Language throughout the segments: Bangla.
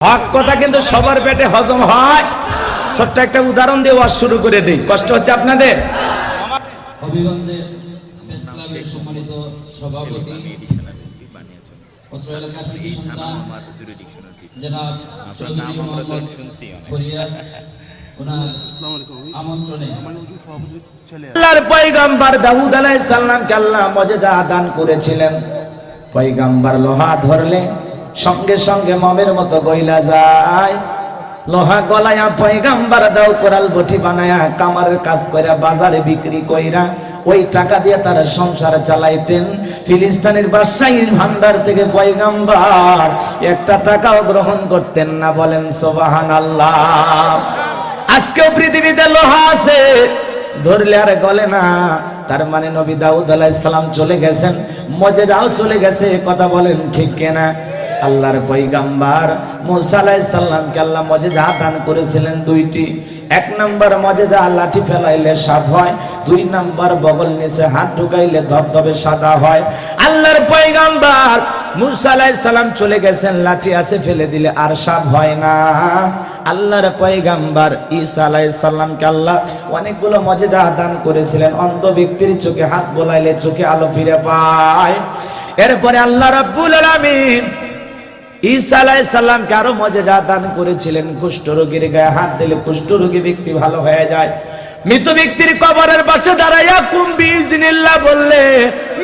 হক কথা কিন্তু সবার পেটে হজম হয়। ছোট্ট একটা উদাহরণ দিয়ে ওয়াজ শুরু করে দেই, কষ্ট হচ্ছে আপনাদের? হবিগঞ্জের প্রেস ক্লাবের সম্মানিত সভাপতি, অত্র এলাকার কৃতি সন্তান জনাব চৌধুরী মোহাম্মদ ফরিয়াদ, ওনার আমন্ত্রণে আল্লাহর পয়গম্বর দাউদ আলাইহিস সালামকে আল্লাহ মুজিজা দান করেছিলেন। পয়গম্বর লোহা ধরলে সঙ্গে সঙ্গে মমের মতো গইলা যায়। লোহা গলায়া পয়গম্বর দাও কোরাল বটি বানায়া কামারের কাজ কইরা বাজারে বিক্রি কইরা ওই টাকা দিয়ে তারা সংসার চালাইতেন। ফিলিস্তিনের বাদশাহীর ভান্ডার থেকে পয়গম্বর একটা টাকাও গ্রহণ করতেন না। বলেন সুবহানাল্লাহ। আজকেও পৃথিবীতে লোহা আছে, ধরলে আর গলে না। তার মানে নবী দাউদ আলাইহিস সালাম চলে গেছেন, মুজিজাও চলে গেছে। কথা বলেন ঠিক কিনা? আল্লাহর পয়গম্বর মুসা আলাইহিস সালামকে আল্লাহ মুজিজা দান করেছিলেন দুইটি। এক নাম্বার মুজিজা, লাঠি ফেলাইলে সাপ হয়। দুই নাম্বার, বগল নিচে হাত ঢুকাইলে ধবধবে সাদা হয়। আল্লাহর পয়গম্বর মুসা আলাইহিস সালাম চলে গেছেন, লাঠি আছে ফেলে দিলে আর সাপ হয় না। আল্লাহর পয়গম্বর ঈসা আলাইহিস সালামকে আল্লাহ অনেকগুলো মুজিজা দান করেছিলেন। অন্ধ ব্যক্তির চোখে হাত বোলাইলে চোখে আলো ফিরে পায়। এরপরে আল্লাহ রাব্বুল আলামিন ঈসা আলাইহিস সালামকে আরো মুজিজা দান করেছিলেন। কুষ্ঠরোগীর গায়ে হাত দিলে কুষ্ঠরোগী ব্যক্তি ভালো হয়ে যায়। মৃত ব্যক্তির কবরের পাশে দাঁড়াইয়া কুম বিইজনিল্লাহ বললে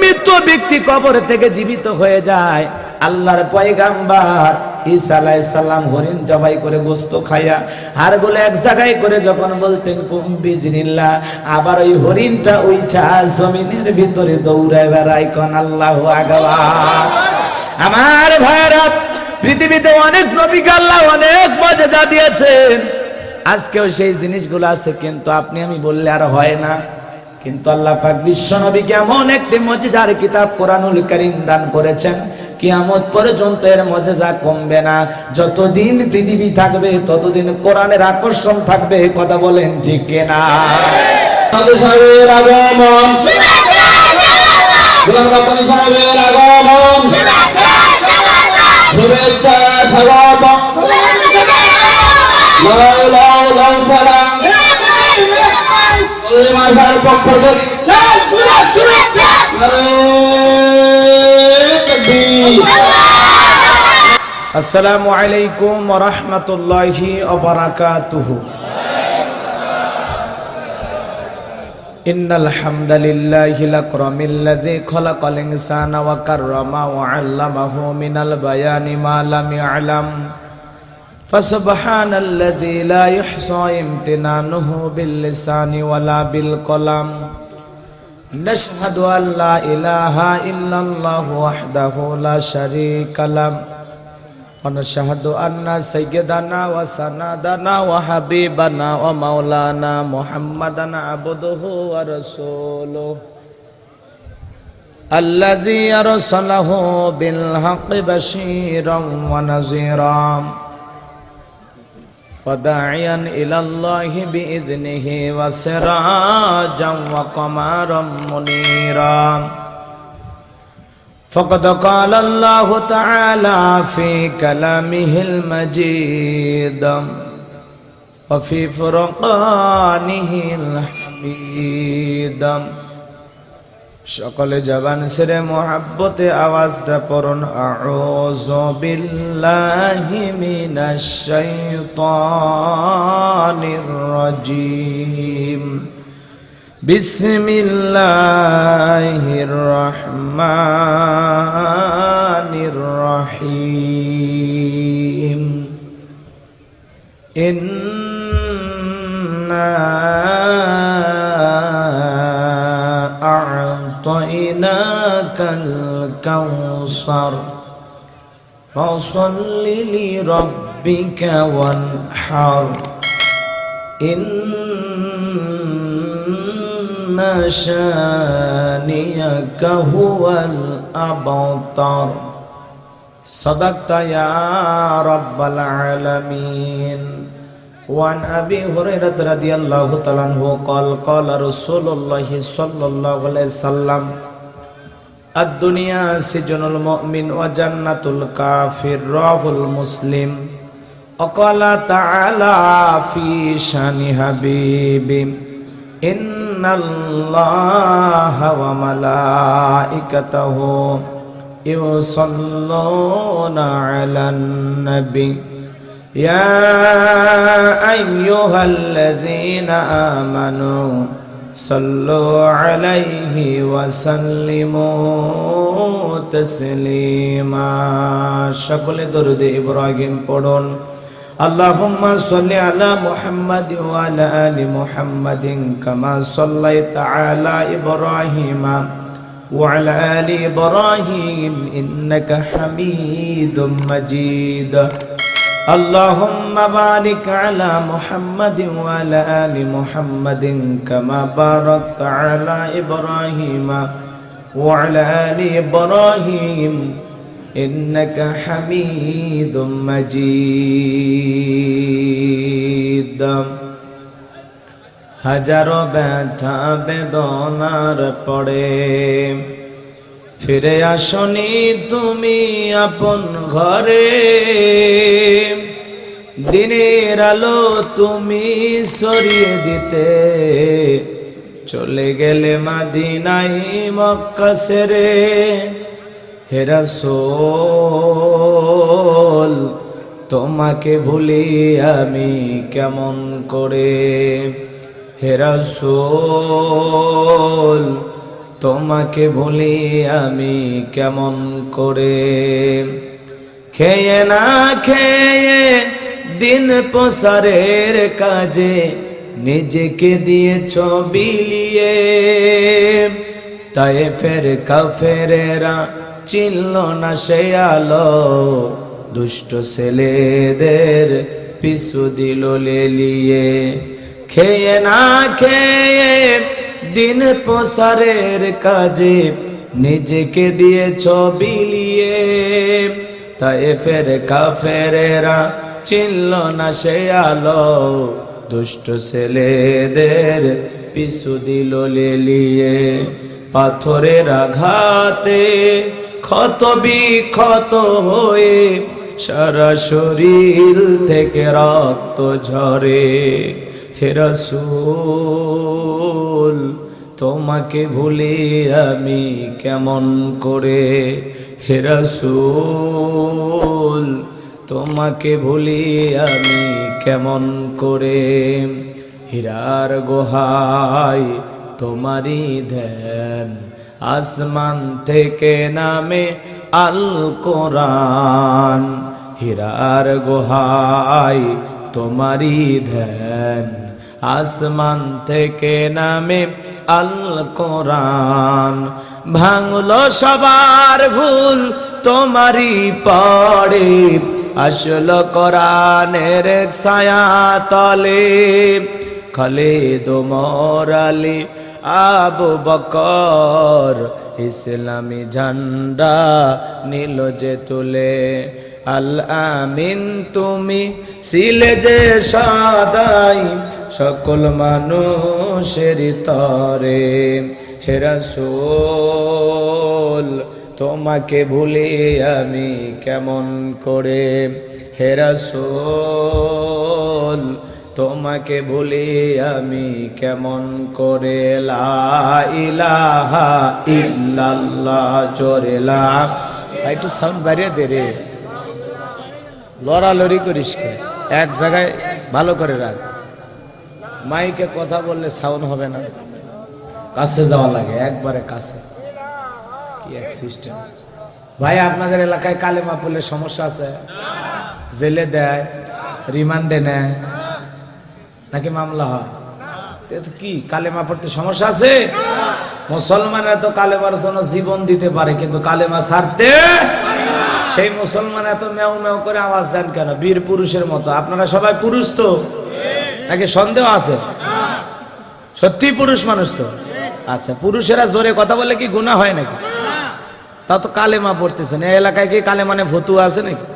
মৃত ব্যক্তি কবর থেকে জীবিত হয়ে যায়। আল্লাহর পয়গম্বর ঈসা আলাইহিস সালাম হরিণ জবাই করে গোশত খায়া আর বলে এক জায়গায় করে যখন বলতেন কুম বিইজনিল্লাহ, আবার ওই হরিণটা ওইটা জমিনের ভিতরে দৌড়ায় বেড়ায়। কোন আল্লাহু আকবার। আমার ভাইরা, পৃথিবীতে অনেক নবীকে আল্লাহ অনেক মুজিজা দিয়েছেন। আজকেও সেই জিনিসগুলো আছে, কিন্তু আপনি আমি বললে আর হয় না। কিন্তু আল্লাহ পাক বিশ্ব নবীকে এমন একটি মুজিজার কিতাব কোরআনুল কারীম দান করেছেন, কিয়ামত পর্যন্ত এর মুজিজা কমবে না। যতদিন পৃথিবী থাকবে ততদিন কোরআনের আকর্ষণ থাকবে। কথা বলেন ঠিক কিনা? সাহেবের আগমন, গোলাম রব্বানী সাহেবের আগমন, শুভেচ্ছা স্বাগত, মাসার পক্ষ থেকে আসসালামু আলাইকুম ওয়া রাহমাতুল্লাহি ওয়া বারাকাতুহু। ইন্নাল হামদালিল্লাহিল আকরামিল্লাযী খালাকাল ইনসানা ওয়া কাররামা ওয়া আল্লামাহু মিনাল বায়ানি মা লাম ইয়ালাম। ফাসুবহানাল্লাযী লা ইহসা ইমতিনানুহু বিল লিসানি ওয়ালা বিল কলাম। নাশহাদু আল লা ইলাহা ইল্লাল্লাহু ওয়াহদাহু লা শারীকা লাহু ওয়া নাশহাদু আন্না সাইয়্যিদানা ওয়া সানাদানা ওয়া হাবিবানা ওয়া মাওলানা মুহাম্মাদান আবদুহু ওয়া রাসূলুহু আল্লাযী আরসালাহু বিল হাক্কি বাশীরান ওয়া নাযীরান ওয়া দা'iয়ান ইলাল্লাহি বিইذনিহি ওয়া সিরাজান ওয়া কমারাম মুনীরা। فقد قال الله تعالى في كلامه المجيد وفي فرقانه الحميد। সকলে জবান ছেড়ে মোহাব্বতে আওয়াজ দে পড়ুন আউযু বিল্লাহি মিনাশ শাইতানির রাজীম। বিসমিল্লাহির রহমানির রহিম। ইন্না আ'তাইনাকাল কাউসার ফাসাল্লি লিরাব্বিকা ওয়ানহার। ইন্না শানিয়াকা হুয়াল আবতার। সাদাকতা ইয়া রাব্বাল আলামিন। وعن أبي هريرة رضي الله تعالى عنه قال قال رسول الله صلى الله عليه وسلم الدنيا سجن المؤمن وجنة الكافر رواه مسلم وقال تعالى في شان حبيبي إن الله وملائكته يصلون على النبي يا أيها الذين آمنوا صلوا عليه وسلموا تسليما সকল দরুদ ইব্রাহিম পড়ুন اللهم صل على محمد وعلى آل محمد كما صليت على إبراهيم وعلى آل إبراهيم إنك حميد مجيد اللهم بارك على محمد وعلى آل محمد كما باركت على إبراهيم وعلى آل إبراهيم إنك حميد مجيد হাজারো ব্যথা বেদনার পড়ে ফিরে আসনি তুমি আপন ঘরে দিনের আলো তুমি সরিয়ে দিতে চলে গেলে মদিনায় মক্কা ছেড়ে হে রাসূল তোমাকে ভুলি আমি কেমন করে হে রাসূল তোমাকে ভুলি আমি কেমন করে খেয়ে না খেয়ে দিন প্রসারের কাজে নিজেকে দিয়েছ বিলিয়ে তায়েফের কাফেরেরা চিনল না সে আলো দুষ্ট ছেলেদের পিছু দিল লেলিয়ে খেয়ে না খেয়ে দিন প্রসারের কাজে নিজেকে দিয়েছ বিলিয়ে তায়েফের কাফেরেরা চিনল না সে আলো দুষ্ট ছেলেদের পিছু দিল লেলিয়ে পাথরের আঘাতে ক্ষত বিক্ষত হয়ে সারা শরীর থেকে রক্ত ঝরে হে রাসূল তোমাকে ভুলি আমি কেমন করে হে রাসূল তোমাকে ভুলি আমি কেমন করে হীরার গুহায় তোমারই ধ্যান আসমান থেকে নামে আল কোরআন হীরার গুহায় তোমারই ধ্যান আসমান থেকে নামে আল কোরআন ভাঙলো সবার ভুল তোমারই পড়ে আসলো কোরআনের ছায়া তলে খালিদ ওমর আলী আবু বকর ইসলামী ঝান্ডা নীল যে তুলে আল আমিন তুমি ছিলে যে সদাই সকল মানুষের তরে হে রাসূল তোমাকে ভুলি আমি কেমন করে হে রাসূল তোমাকে ভুলি আমি কেমন করে লা ইলাহা ইল্লাল্লাহ জোরে লা একটু সাউন্ড বাড়িয়ে দে রে লড়ালড়ি করিস কে এক জায়গায় ভালো করে রাখ মাইকে কথা বললে সাউন্ড হবে না কাছে যাওয়া লাগে একবারে কাছে কি এক সিস্টেম ভাই আপনাদের এলাকায় কালেমা পড়লে সমস্যা আছে জেলে দেয় রিমান্ডে নেয় নাকি মামলা হয় কি কালেমা পড়তে সমস্যা আছে মুসলমানরা তো কালেমার জন্য জীবন দিতে পারে কিন্তু কালেমা ছাড়তে সেই মুসলমান এত মেও মেও করে আওয়াজ দেন কেন বীর পুরুষের মতো আপনারা সবাই পুরুষ তো নাকি সন্দেহ আছে সত্যি পুরুষ মানুষ তো আচ্ছা পুরুষেরা জোরে কথা বলে কি গুনাহ হয় নাকি তা তো কালেমা পড়তেছেন এই এলাকায় কি কালেমানে ফতুয়া আছে নাকি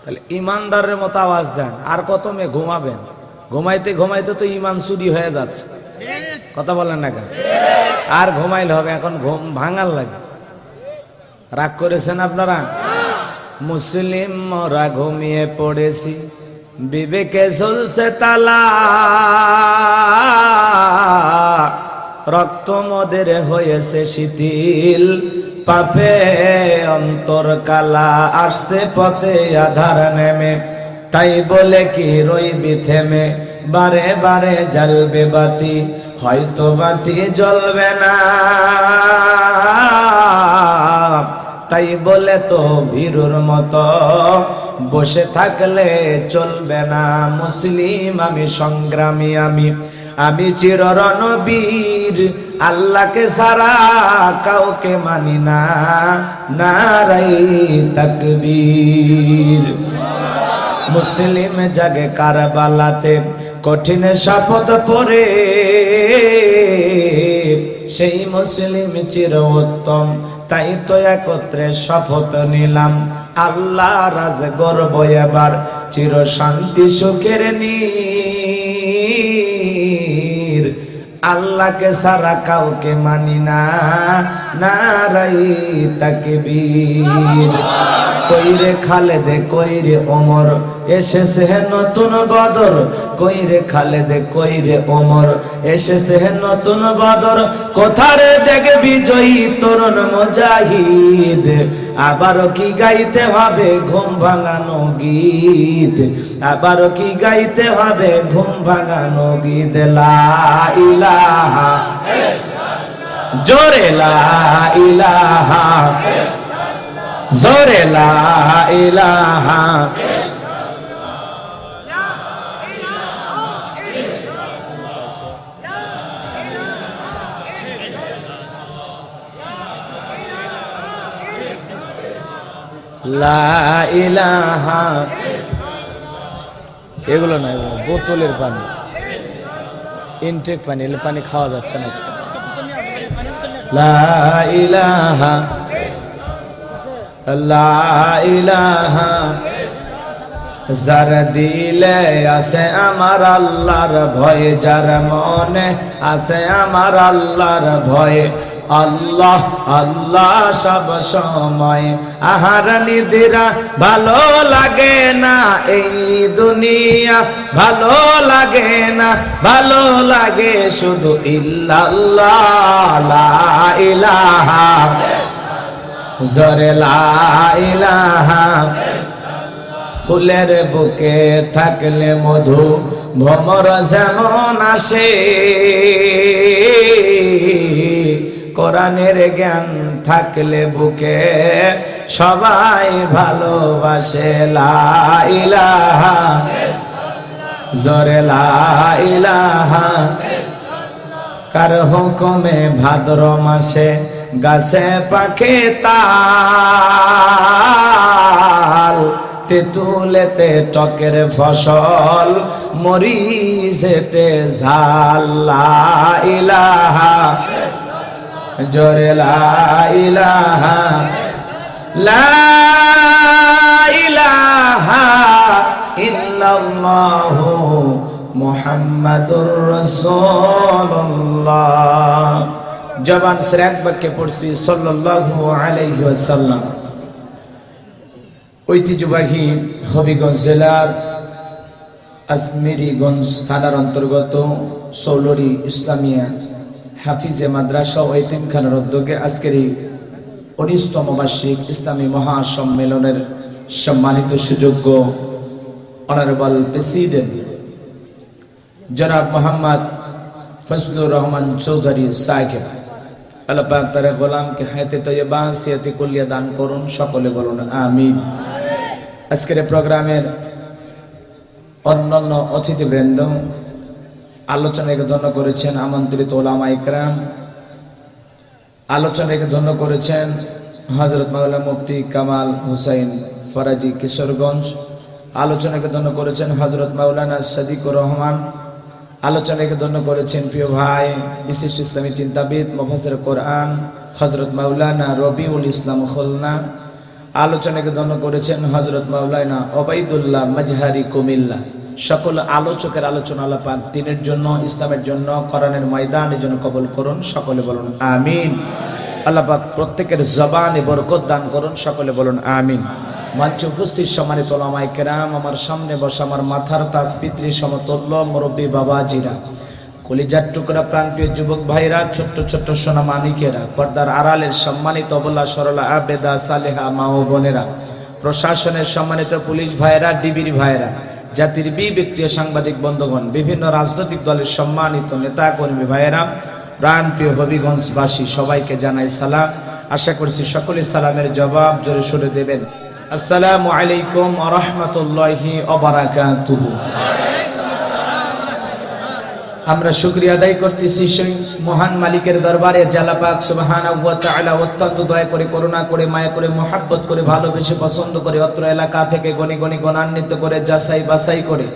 তাহলে ইমানদারের মতো আওয়াজ দেন আর কত মেয়ে ঘুমাবেন ঘুমাইতে ঘুমাইতে তো ইমান চুরি হয়ে যাচ্ছে কথা বলেন না কেন আর ঘুমাইলে হবে এখন ঘুম ভাঙার লাগে রাগ করেছেন আপনারা মুসলিম মরা ঘুমিয়ে পড়েছি বিবেকে ঝুলছে তালা, রক্ত মদের হয়েছে শিথিল, পাপে অন্তর কালা, আসছে পথে আধার নেমে, তাই বলে কি রইবি থেমে, বারে বারে জ্বলবে বাতি, হয়তো বাতি জ্বলবে না, তাই বলে তো ভীরুর মতো বসে থাকলে চলবে না। মুসলিম আমি, সংগ্রামী আমি চির রণবীর, আল্লাহকে ছাড়া কাউকে মানি না, নারাই তাকবীর। মুসলিম জাগে কারবালাতে কঠিন শপথ পরে, সেই মুসলিম চির উত্তম, তাই তো একত্রে শপথ নিলাম, আল্লাহ রাজ গর্ব এবার চির শান্তি সুখের নীর, আল্লাহকে ছাড়া কাউকে মানি না, নারাই তাকবীর। কইরে খালেদে কইরে ওমর, এসেছে নতুন বদর, কইরে খালেদে কইরে ওমর, এসেছে নতুন বদর, কোথারে দেখবি জয়ী তরুণ মুজাহিদ, আবারও কি গাইতে হবে ঘুম ভাঙানো গীত, আবারও কি গাইতে হবে ঘুম ভাঙানো গীত, লা ইলাহা জোরে লা ইলাহা, জোরে লা ইলাহা, লা ইলাহা, এগুলো না, এগুলো বোতলের পানি, ইনটেক পানি, এলে পানি খাওয়া যাচ্ছে না। লা ইলাহা, লা ইলাহা, যার দিলে আছে আমার আল্লাহর ভয়, যার মনে আছে আমার আল্লাহর ভয়, আল্লাহ আল্লাহ সব সময়, আহার নিদিরা ভালো লাগে না এই দুনিয়া, ভালো লাগে না, ভালো লাগে শুধু ইল্লাল্লাহ, লা ইলাহা, জোরে লা ইলাহা। ফুলের বুকে থাকলে মধু, ভ্রমর যেমন আসে, কোরআনের জ্ঞান থাকলে বুকে সবাই ভালোবাসে, লা ইলাহা, জোরে লা ইলাহা। কার হুকুমে ভাদ্র মাসে গাছে পাখে তাল, তেঁতুলেতে টকের ফসল, মরিচেতে ঝাল, লা ইলাহা, জোরে লা ইলাহা, লা ইলাহা ইল্লাল্লাহু মুহাম্মাদুর রাসূলুল্লাহ। জবান সে এক বাক্যে পড়ছি সাল্লাল্লাহু আলাইহি ওয়াসাল্লাম। ঐতিহ্যবাহী হবিগঞ্জ জেলার আজমেরীগঞ্জ থানার অন্তর্গত সৌলরি ইসলামিয়া হাফিজে মাদ্রাসা ও এতিমখানার উদ্যোগে আজকের এই 19তম বার্ষিক ইসলামী মহাসম্মেলনের সম্মানিত সুযোগ্য অনারেবল প্রেসিডেন্ট জনাব মোহাম্মদ ফজলুর রহমান চৌধুরী সাহেব, আল্লাহ পাক তার গোলামকে হায়াতে তয়্যিবা সিয়াতে কুল্লিয়া দান করুন, সকলে বলুন আমিন। আজকের প্রোগ্রামের অন্যান্য অতিথিবৃন্দ, আলোচনাকে ধন্য করেছেন আমন্ত্রিত ওলামা ইকরাম, আলোচনাকে ধন্য করেছেন হযরত মাওলানা মুফতি কামাল হুসাইন ফরাজি কিশোরগঞ্জ, আলোচনাকে ধন্য করেছেন হযরত মাওলানা সাদিকুর রহমান, আলোচনাকে ধন্য করেছেন প্রিয় ভাই বিশিষ্ট ইসলামী চিন্তাবিদ মুফাসসির কোরআন হযরত মাওলানা রবিউল ইসলাম খুলনা, আলোচনাকে ধন্য করেছেন হযরত মাওলানা ওবাইদুল্লাহ মাজহারি কুমিল্লা। সকল আলোচকের আলোচনা আল্লাহ পাক দ্বীনের জন্য, ইসলামের জন্য, কোরআনের ময়দানের জন্য কবুল করুন, সকলে বলুন আমিন। আল্লাহ পাক প্রত্যেকের জবানে বরকত দান করুন, সকলে বলুন আমিন। মঞ্চে উপস্থিত সম্মানিত ওলামায়ে কেরাম, আমার সামনে বসা আমার মাথার তাজ পিতৃ সমতুল্য মুরব্বী বাবাজিরা, কলিজার টুকরা প্রান্তীয় যুবক ভাইরা, ছোট্ট ছোট্ট সোনা মানিকেরা, পর্দার আড়ালের সম্মানিত অবলা সরলা আবেদা সালেহা মা ও বোনেরা, প্রশাসনের সম্মানিত পুলিশ ভাইরা, ডিবির ভাইরা, জাতির বিবেকপ্রিয় সাংবাদিক বন্ধুগণ, বিভিন্ন রাজনৈতিক দলের সম্মানিত নেতা কর্মী ভাইয়েরা, প্রাণপ্রিয় হবিগঞ্জবাসী, সবাইকে জানাই সালাম। আশা করছি সকলে সালামের জবাব জোরে সোরে দেবেন। আসসালামু আলাইকুম ওয়া রাহমাতুল্লাহি ওয়া বারাকাতুহু। আমরা শুকরিয়া আদায় করতেছি সেই মহান মালিকের দরবারে, জাল্লা পাক সুবহানাহু ওয়া তাআলা অত্যন্ত দয়া করে, করুণা করে, মায়া করে, মহব্বত করে, ভালোবেসে, পছন্দ করে, অত্র এলাকা থেকে গণি গণি গণান্বিত করে, যাচাই বাছাই করে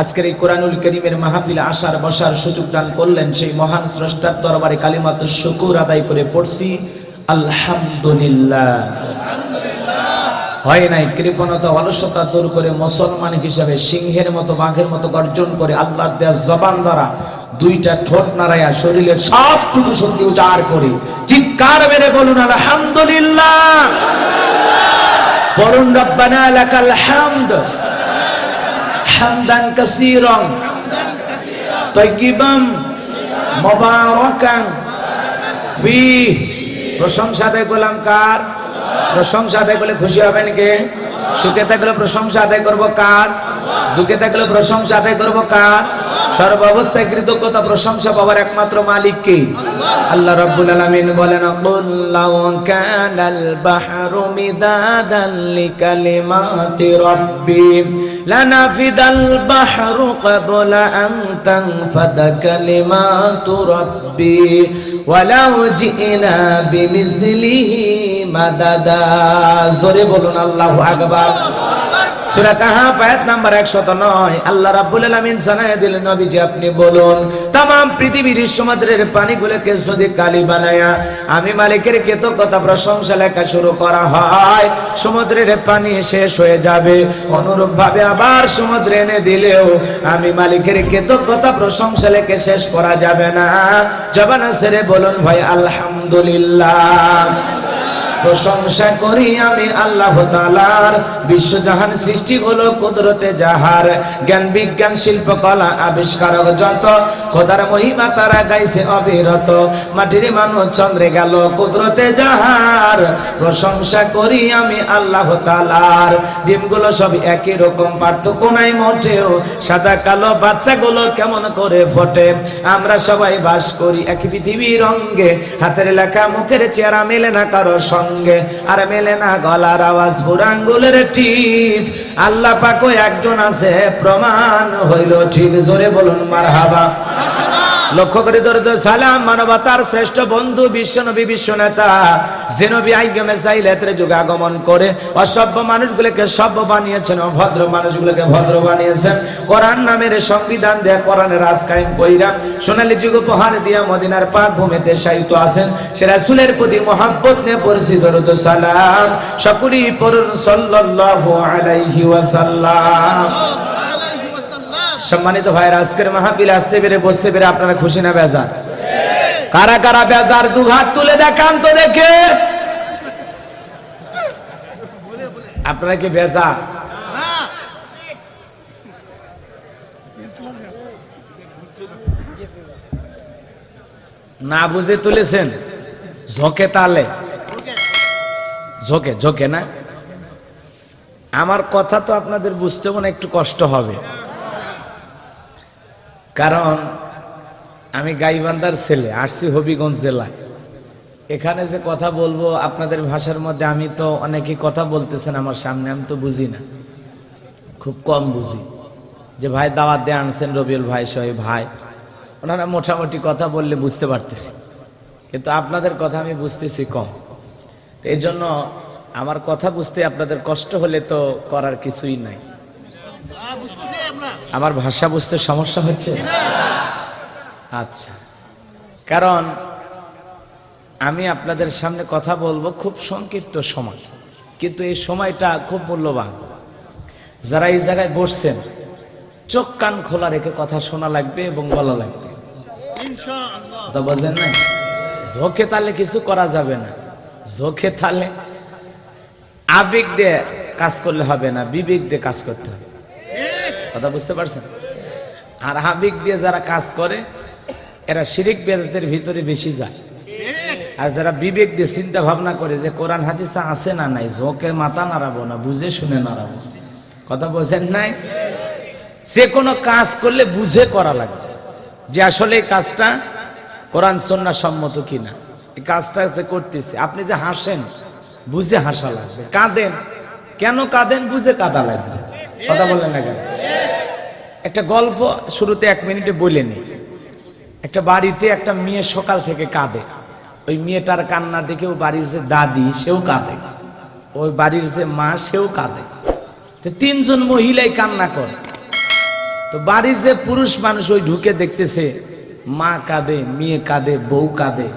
আজকের এই কোরআনুল কারীমের মাহফিলে আসার বসার সুযোগ দান করলেন। সেই মহান স্রষ্টার দরবারে কালিমাতুশ শুকর আদায় করে পড়ছি আলহামদুলিল্লাহ। হয় নাই কৃপণতা অলসতা দূর করে মুসলমান হিসাবে সিংহের মতো বাঘের মতো গর্জন করে আল্লাহর দেয়া জবান দ্বারা দুইটা ঠোঁট নাড়াইয়া শরীরের সবটুকু শক্তি উজাড় করে চিৎকার মেরে বলুন আলহামদুলিল্লাহ। বলুন রব্বানা লাকাল হামদ হামদান কাসীরান তাইয়িবান মুবারাকান ফীহি। প্রশংসা আদায় করলাম কার? প্রশংসা আদায় করলে খুশি হবেন কে? সুখে থাকলে প্রশংসা আদায় করবো কার? দুঃখে থাকলে প্রশংসা আদায় করবো কার? সর্বাবস্থায় কৃতজ্ঞতা প্রশংসা পাওয়ার একমাত্র মালিক কে? আল্লাহ রাব্বুল আলামিন বলেন, কুল লাউ কানাল বাহরু মিদাদান লিকালিমাতি রাব্বি লানাফিদাল বাহরু ক্বাবলা আন তানফাদা কালিমাতু রাব্বি ওয়ালাউ জিনা বিমিসলিহি মাদাদা। জোরে বলুন আল্লাহু আকবার। সূরা কাহাফ আয়াত নাম্বার 109। আল্লাহ রাব্বুল আলামিন জানায় দিলেন, নবীজি আপনি বলুন, तमाम পৃথিবীর সমুদ্রের পানিগুলোকে যদি কালি বানায়া আমি মালিকের কৃতজ্ঞতা প্রশংসা লেখা শুরু করা হয়, সমুদ্রের পানি শেষ হয়ে যাবে। অনুরূপ ভাবে আবার সমুদ্রে এনে দিলেও আমি মালিকের কৃতজ্ঞতা প্রশংসা লেখে শেষ করা যাবে না। জবান ছেড়ে বলুন ভাই আলহামদুলিল্লাহ। প্রশংসা করি আমি আল্লাহ তাআলার, বিশ্বজাহান সৃষ্টি হলো কুদরতে যাহার, জ্ঞান বিজ্ঞান শিল্পকলা আবিষ্কারক যত, খোদার মহিমা তারা গাইছে অবিরত, মাটির মানুষ চন্দ্রে গেল কুদরতে যাহার। প্রশংসা করি আমি আল্লাহ তাআলার, ডিমগুলো সব একই রকম, পার্থক্য নাই মোটেও, সাদা কালো বাচ্চাগুলো কেমন করে ফোটে। আমরা সবাই বাস করি এক পৃথিবীর অঙ্গে, হাতের লেখা মুখের চেহারা মেলে না কারো সঙ্গে, আর মেলে না গলার আওয়াজ বুড়াঙ্গুলের টিপ। আল্লাহ পাকও একজন আছে, প্রমাণ হইল ঠিক। জোরে বলুন মারহাবা। লক্ষ্য করে দরুদ সালাম মানবতার শ্রেষ্ঠ বন্ধু বিশ্বনবী বিশ্বনেতা যে নবী আইগমে সাইলেতের যুগে আগমন করে অসভ্য মানুষগুলোকে সভ্য বানিয়েছেন, অভদ্র মানুষগুলোকে ভদ্র বানিয়েছেন। কোরআন নামের সংবিধান দেয়া, কোরআনের রাজ কায়েম কইরা সোনালী যুগ উপহার দিয়া মদিনার পাক ভূমিতে শায়িত আছেন। সে রাসূলের প্রতি মহব্বত নিয়ে পরিচিত দরুদ সালাম সকলেই পড়ুন সাল্লাল্লাহু আলাইহি ওয়াসাল্লাম। সম্মানিত ভাইরা, আজকের মাহফিলে আসতে পেরে বসতে পেরে আপনারা খুশি না বেজার? কারা কারা বেজার দু হাত তুলে দেখান তো দেখে। আপনারা কি বেজার? না বুঝে তুলেছেন? ঝোঁকে তালে ঝোঁকে ঝোঁকে না। আমার কথা তো আপনাদের বুঝতে মনে একটু কষ্ট হবে, কারণ আমি গাইবান্ধার ছেলে, আসছি হবিগঞ্জ জেলায়। এখানে যে কথা বলবো আপনাদের ভাষার মধ্যে, আমি তো অনেকে কথা বলতেছেন আমার সামনে, আমি তো বুঝি না, খুব কম বুঝি। যে ভাই দাওয়াত দিয়ে আনছেন রবিউল ভাই সোহেব ভাই, ওনারা মোটামুটি কথা বললে বুঝতে পারতেছি, কিন্তু আপনাদের কথা আমি বুঝতেছি কম। এই জন্য আমার কথা বুঝতে আপনাদের কষ্ট হলে তো করার কিছুই নাই। আমার ভাষা বুঝতে সমস্যা হচ্ছে? আচ্ছা, কারণ আমি আপনাদের সামনে কথা বলবো খুব সংক্ষিপ্ত সময়, কিন্তু এই সময়টা খুব মূল্যবান। যারা এই জায়গায় বসছেন চোখ কান খোলা রেখে কথা শোনা লাগবে এবং বলা লাগবে, কথা বোঝেন না? ঝোঁকে তালে কিছু করা যাবে না। ঝোঁকে তালে আবেগ দিয়ে কাজ করলে হবে না, বিবেক দিয়ে কাজ করতে হবে। কথা বুঝতে পারছেন? আর আবেগ দিয়ে যারা কাজ করে এরা শিরিক বেদাতের ভিতরে বেশি যায়। আর যারা বিবেক দিয়ে চিন্তা ভাবনা করে যে কোরআন হাদিসে আছে না নাই, ঝোঁকে মাথা নাড়াবো না, বুঝে শুনে নাড়াবো। কথা বোঝেন নাই? যে কোনো কাজ করলে বুঝে করা লাগবে যে আসলে এই কাজটা কোরআন সুন্নাহ সম্মত কিনা। এই কাজটা যে করতেছে, আপনি যে হাসেন বুঝে হাসা লাগবে, কাঁদেন কেন কাঁদেন বুঝে কাঁদা লাগবে। কথা বললেন না কেন? একটা গল্প শুরুতে 1 মিনিটে বলে নি। একটা বাড়িতে একটা মেয়ে সকাল থেকে কাঁদে। ওই মেয়েটার কান্না দেখে ওই বাড়ির যে দাদি সেও কাঁদে, ওই বাড়ির যে মা সেও কাঁদে। তো 3 জন মহিলাই কান্না করে। তো বাড়ির যে পুরুষ মানুষ ওই ঢুকে দেখতেছে মা কাঁদে, মেয়ে কাঁদে, বউ কাঁদে।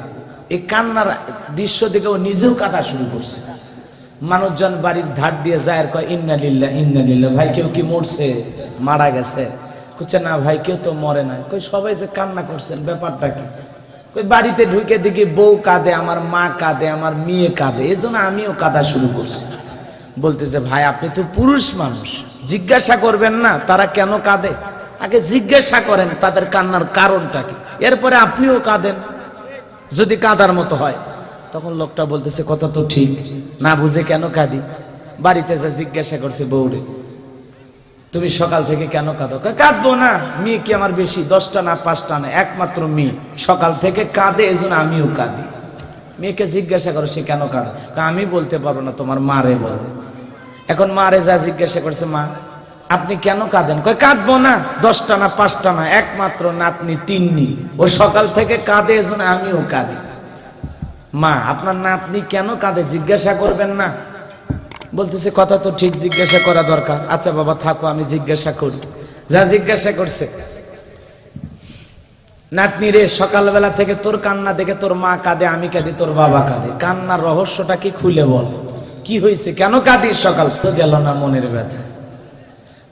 এই কান্নার দৃশ্য দেখে ও নিজেও কাঁদা শুরু করছে। মানুষজন বাড়ির ধার দিয়ে যায় আর কয় ইন্না লিল্লাহ ইন্না লিল্লাহ। ভাই কেউ কি মরছে, মারা গেছে? কইছে না ভাই কেউ তো মরে না। কই সবাই যে কান্না করছেন ব্যাপারটা কি? কই বাড়িতে ঢুকে দেখি বউ কাঁদে, আমার মা কাঁদে, আমার মেয়ে কাঁদে, এই জন্য আমিও কাঁদা শুরু করছি। বলতেছে ভাই আপনি তো পুরুষ মানুষ, জিজ্ঞাসা করবেন না তারা কেন কাঁদে? আগে জিজ্ঞাসা করেন তাদের কান্নার কারণটা কি, এরপরে আপনিও কাঁদেন যদি কাঁদার মতো হয়। তখন লোকটা বলতেছে কথা তো ঠিক, না বুঝে কেন কাঁদি? বাড়িতে যা জিজ্ঞাসা করছে বউরে, তুমি সকাল থেকে কেন কাঁদো? কাঁদবো না, মেয়ে কি আমার বেশি, 10টা না 5টা না, একমাত্র মেয়ে সকাল থেকে কাঁদে, এজন্য আমিও কাঁদি। মেয়েকে জিজ্ঞাসা করো সে কেন কাঁদে? আমি বলতে পারবো না, তোমার মারে বলো। এখন মারে যা জিজ্ঞাসা করছে, মা আপনি কেন কাঁদেন? কয় কাঁদবো না, 10টা না 5টা না, একমাত্র নাতনি তিন্নি, ও সকাল থেকে কাঁদে, এজন্য আমিও কাঁদি। মা আপনার নাতনি কেন কাঁদে জিজ্ঞাসা করবেন না? বলতেছে কথা তো ঠিক, জিজ্ঞাসা করা দরকার। আচ্ছা বাবা থাকো, আমি জিজ্ঞাসা করি। যা জিজ্ঞাসা করছে, নাতনি রে সকালবেলা থেকে তোর কান্না দেখে তোর মা কাঁদে, আমি কাঁদি, তোর বাবা কাঁদে, কান্নার রহস্যটা কি খুলে বল, কি হয়েছে, কেন কাঁদিস? সকাল তো গেল না মনের ব্যথা।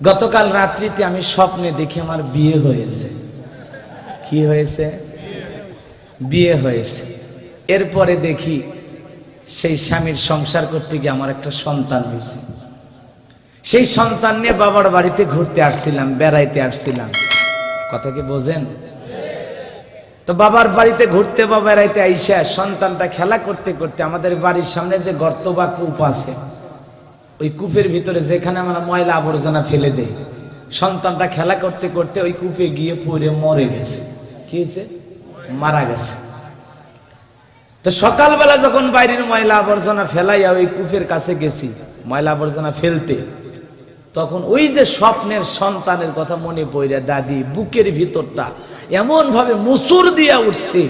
গতকাল রাত্রিতে আমি স্বপ্নে দেখি আমার বিয়ে হয়েছে। কি হয়েছে? বিয়ে হয়েছে। এরপরে দেখি সেই স্বামীর সংসার করতে গিয়ে আমার একটা সন্তান হয়েছে। সেই সন্তান নিয়ে বাবার বাড়িতে ঘুরতে আসছিলাম, বেড়াইতে আসছিলাম। কথা কি বোঝেন? তো বাবার বাড়িতে ঘুরতে বা বেড়াইতে আইসা সন্তানটা খেলা করতে করতে আমাদের বাড়ির সামনে যে গর্ত বা কূপ আছে, ওই কূপের ভিতরে যেখানে আমরা ময়লা আবর্জনা ফেলে দেই, সন্তানটা খেলা করতে করতে ওই কূপে গিয়ে পড়ে মরে গেছে। কি হয়েছে? মারা গেছে। তো সকালবেলা যখন বাইরের ময়লা আবর্জনা ফেলাইয়া ওই কূপের কাছে গেছি ময়লা আবর্জনা ফেলতে, তখন ওই যে স্বপ্নের সন্তানের কথা মনে পড়ে দাদি বুকের ভিতরটা এমন ভাবে মুসুর দিয়া উঠছে,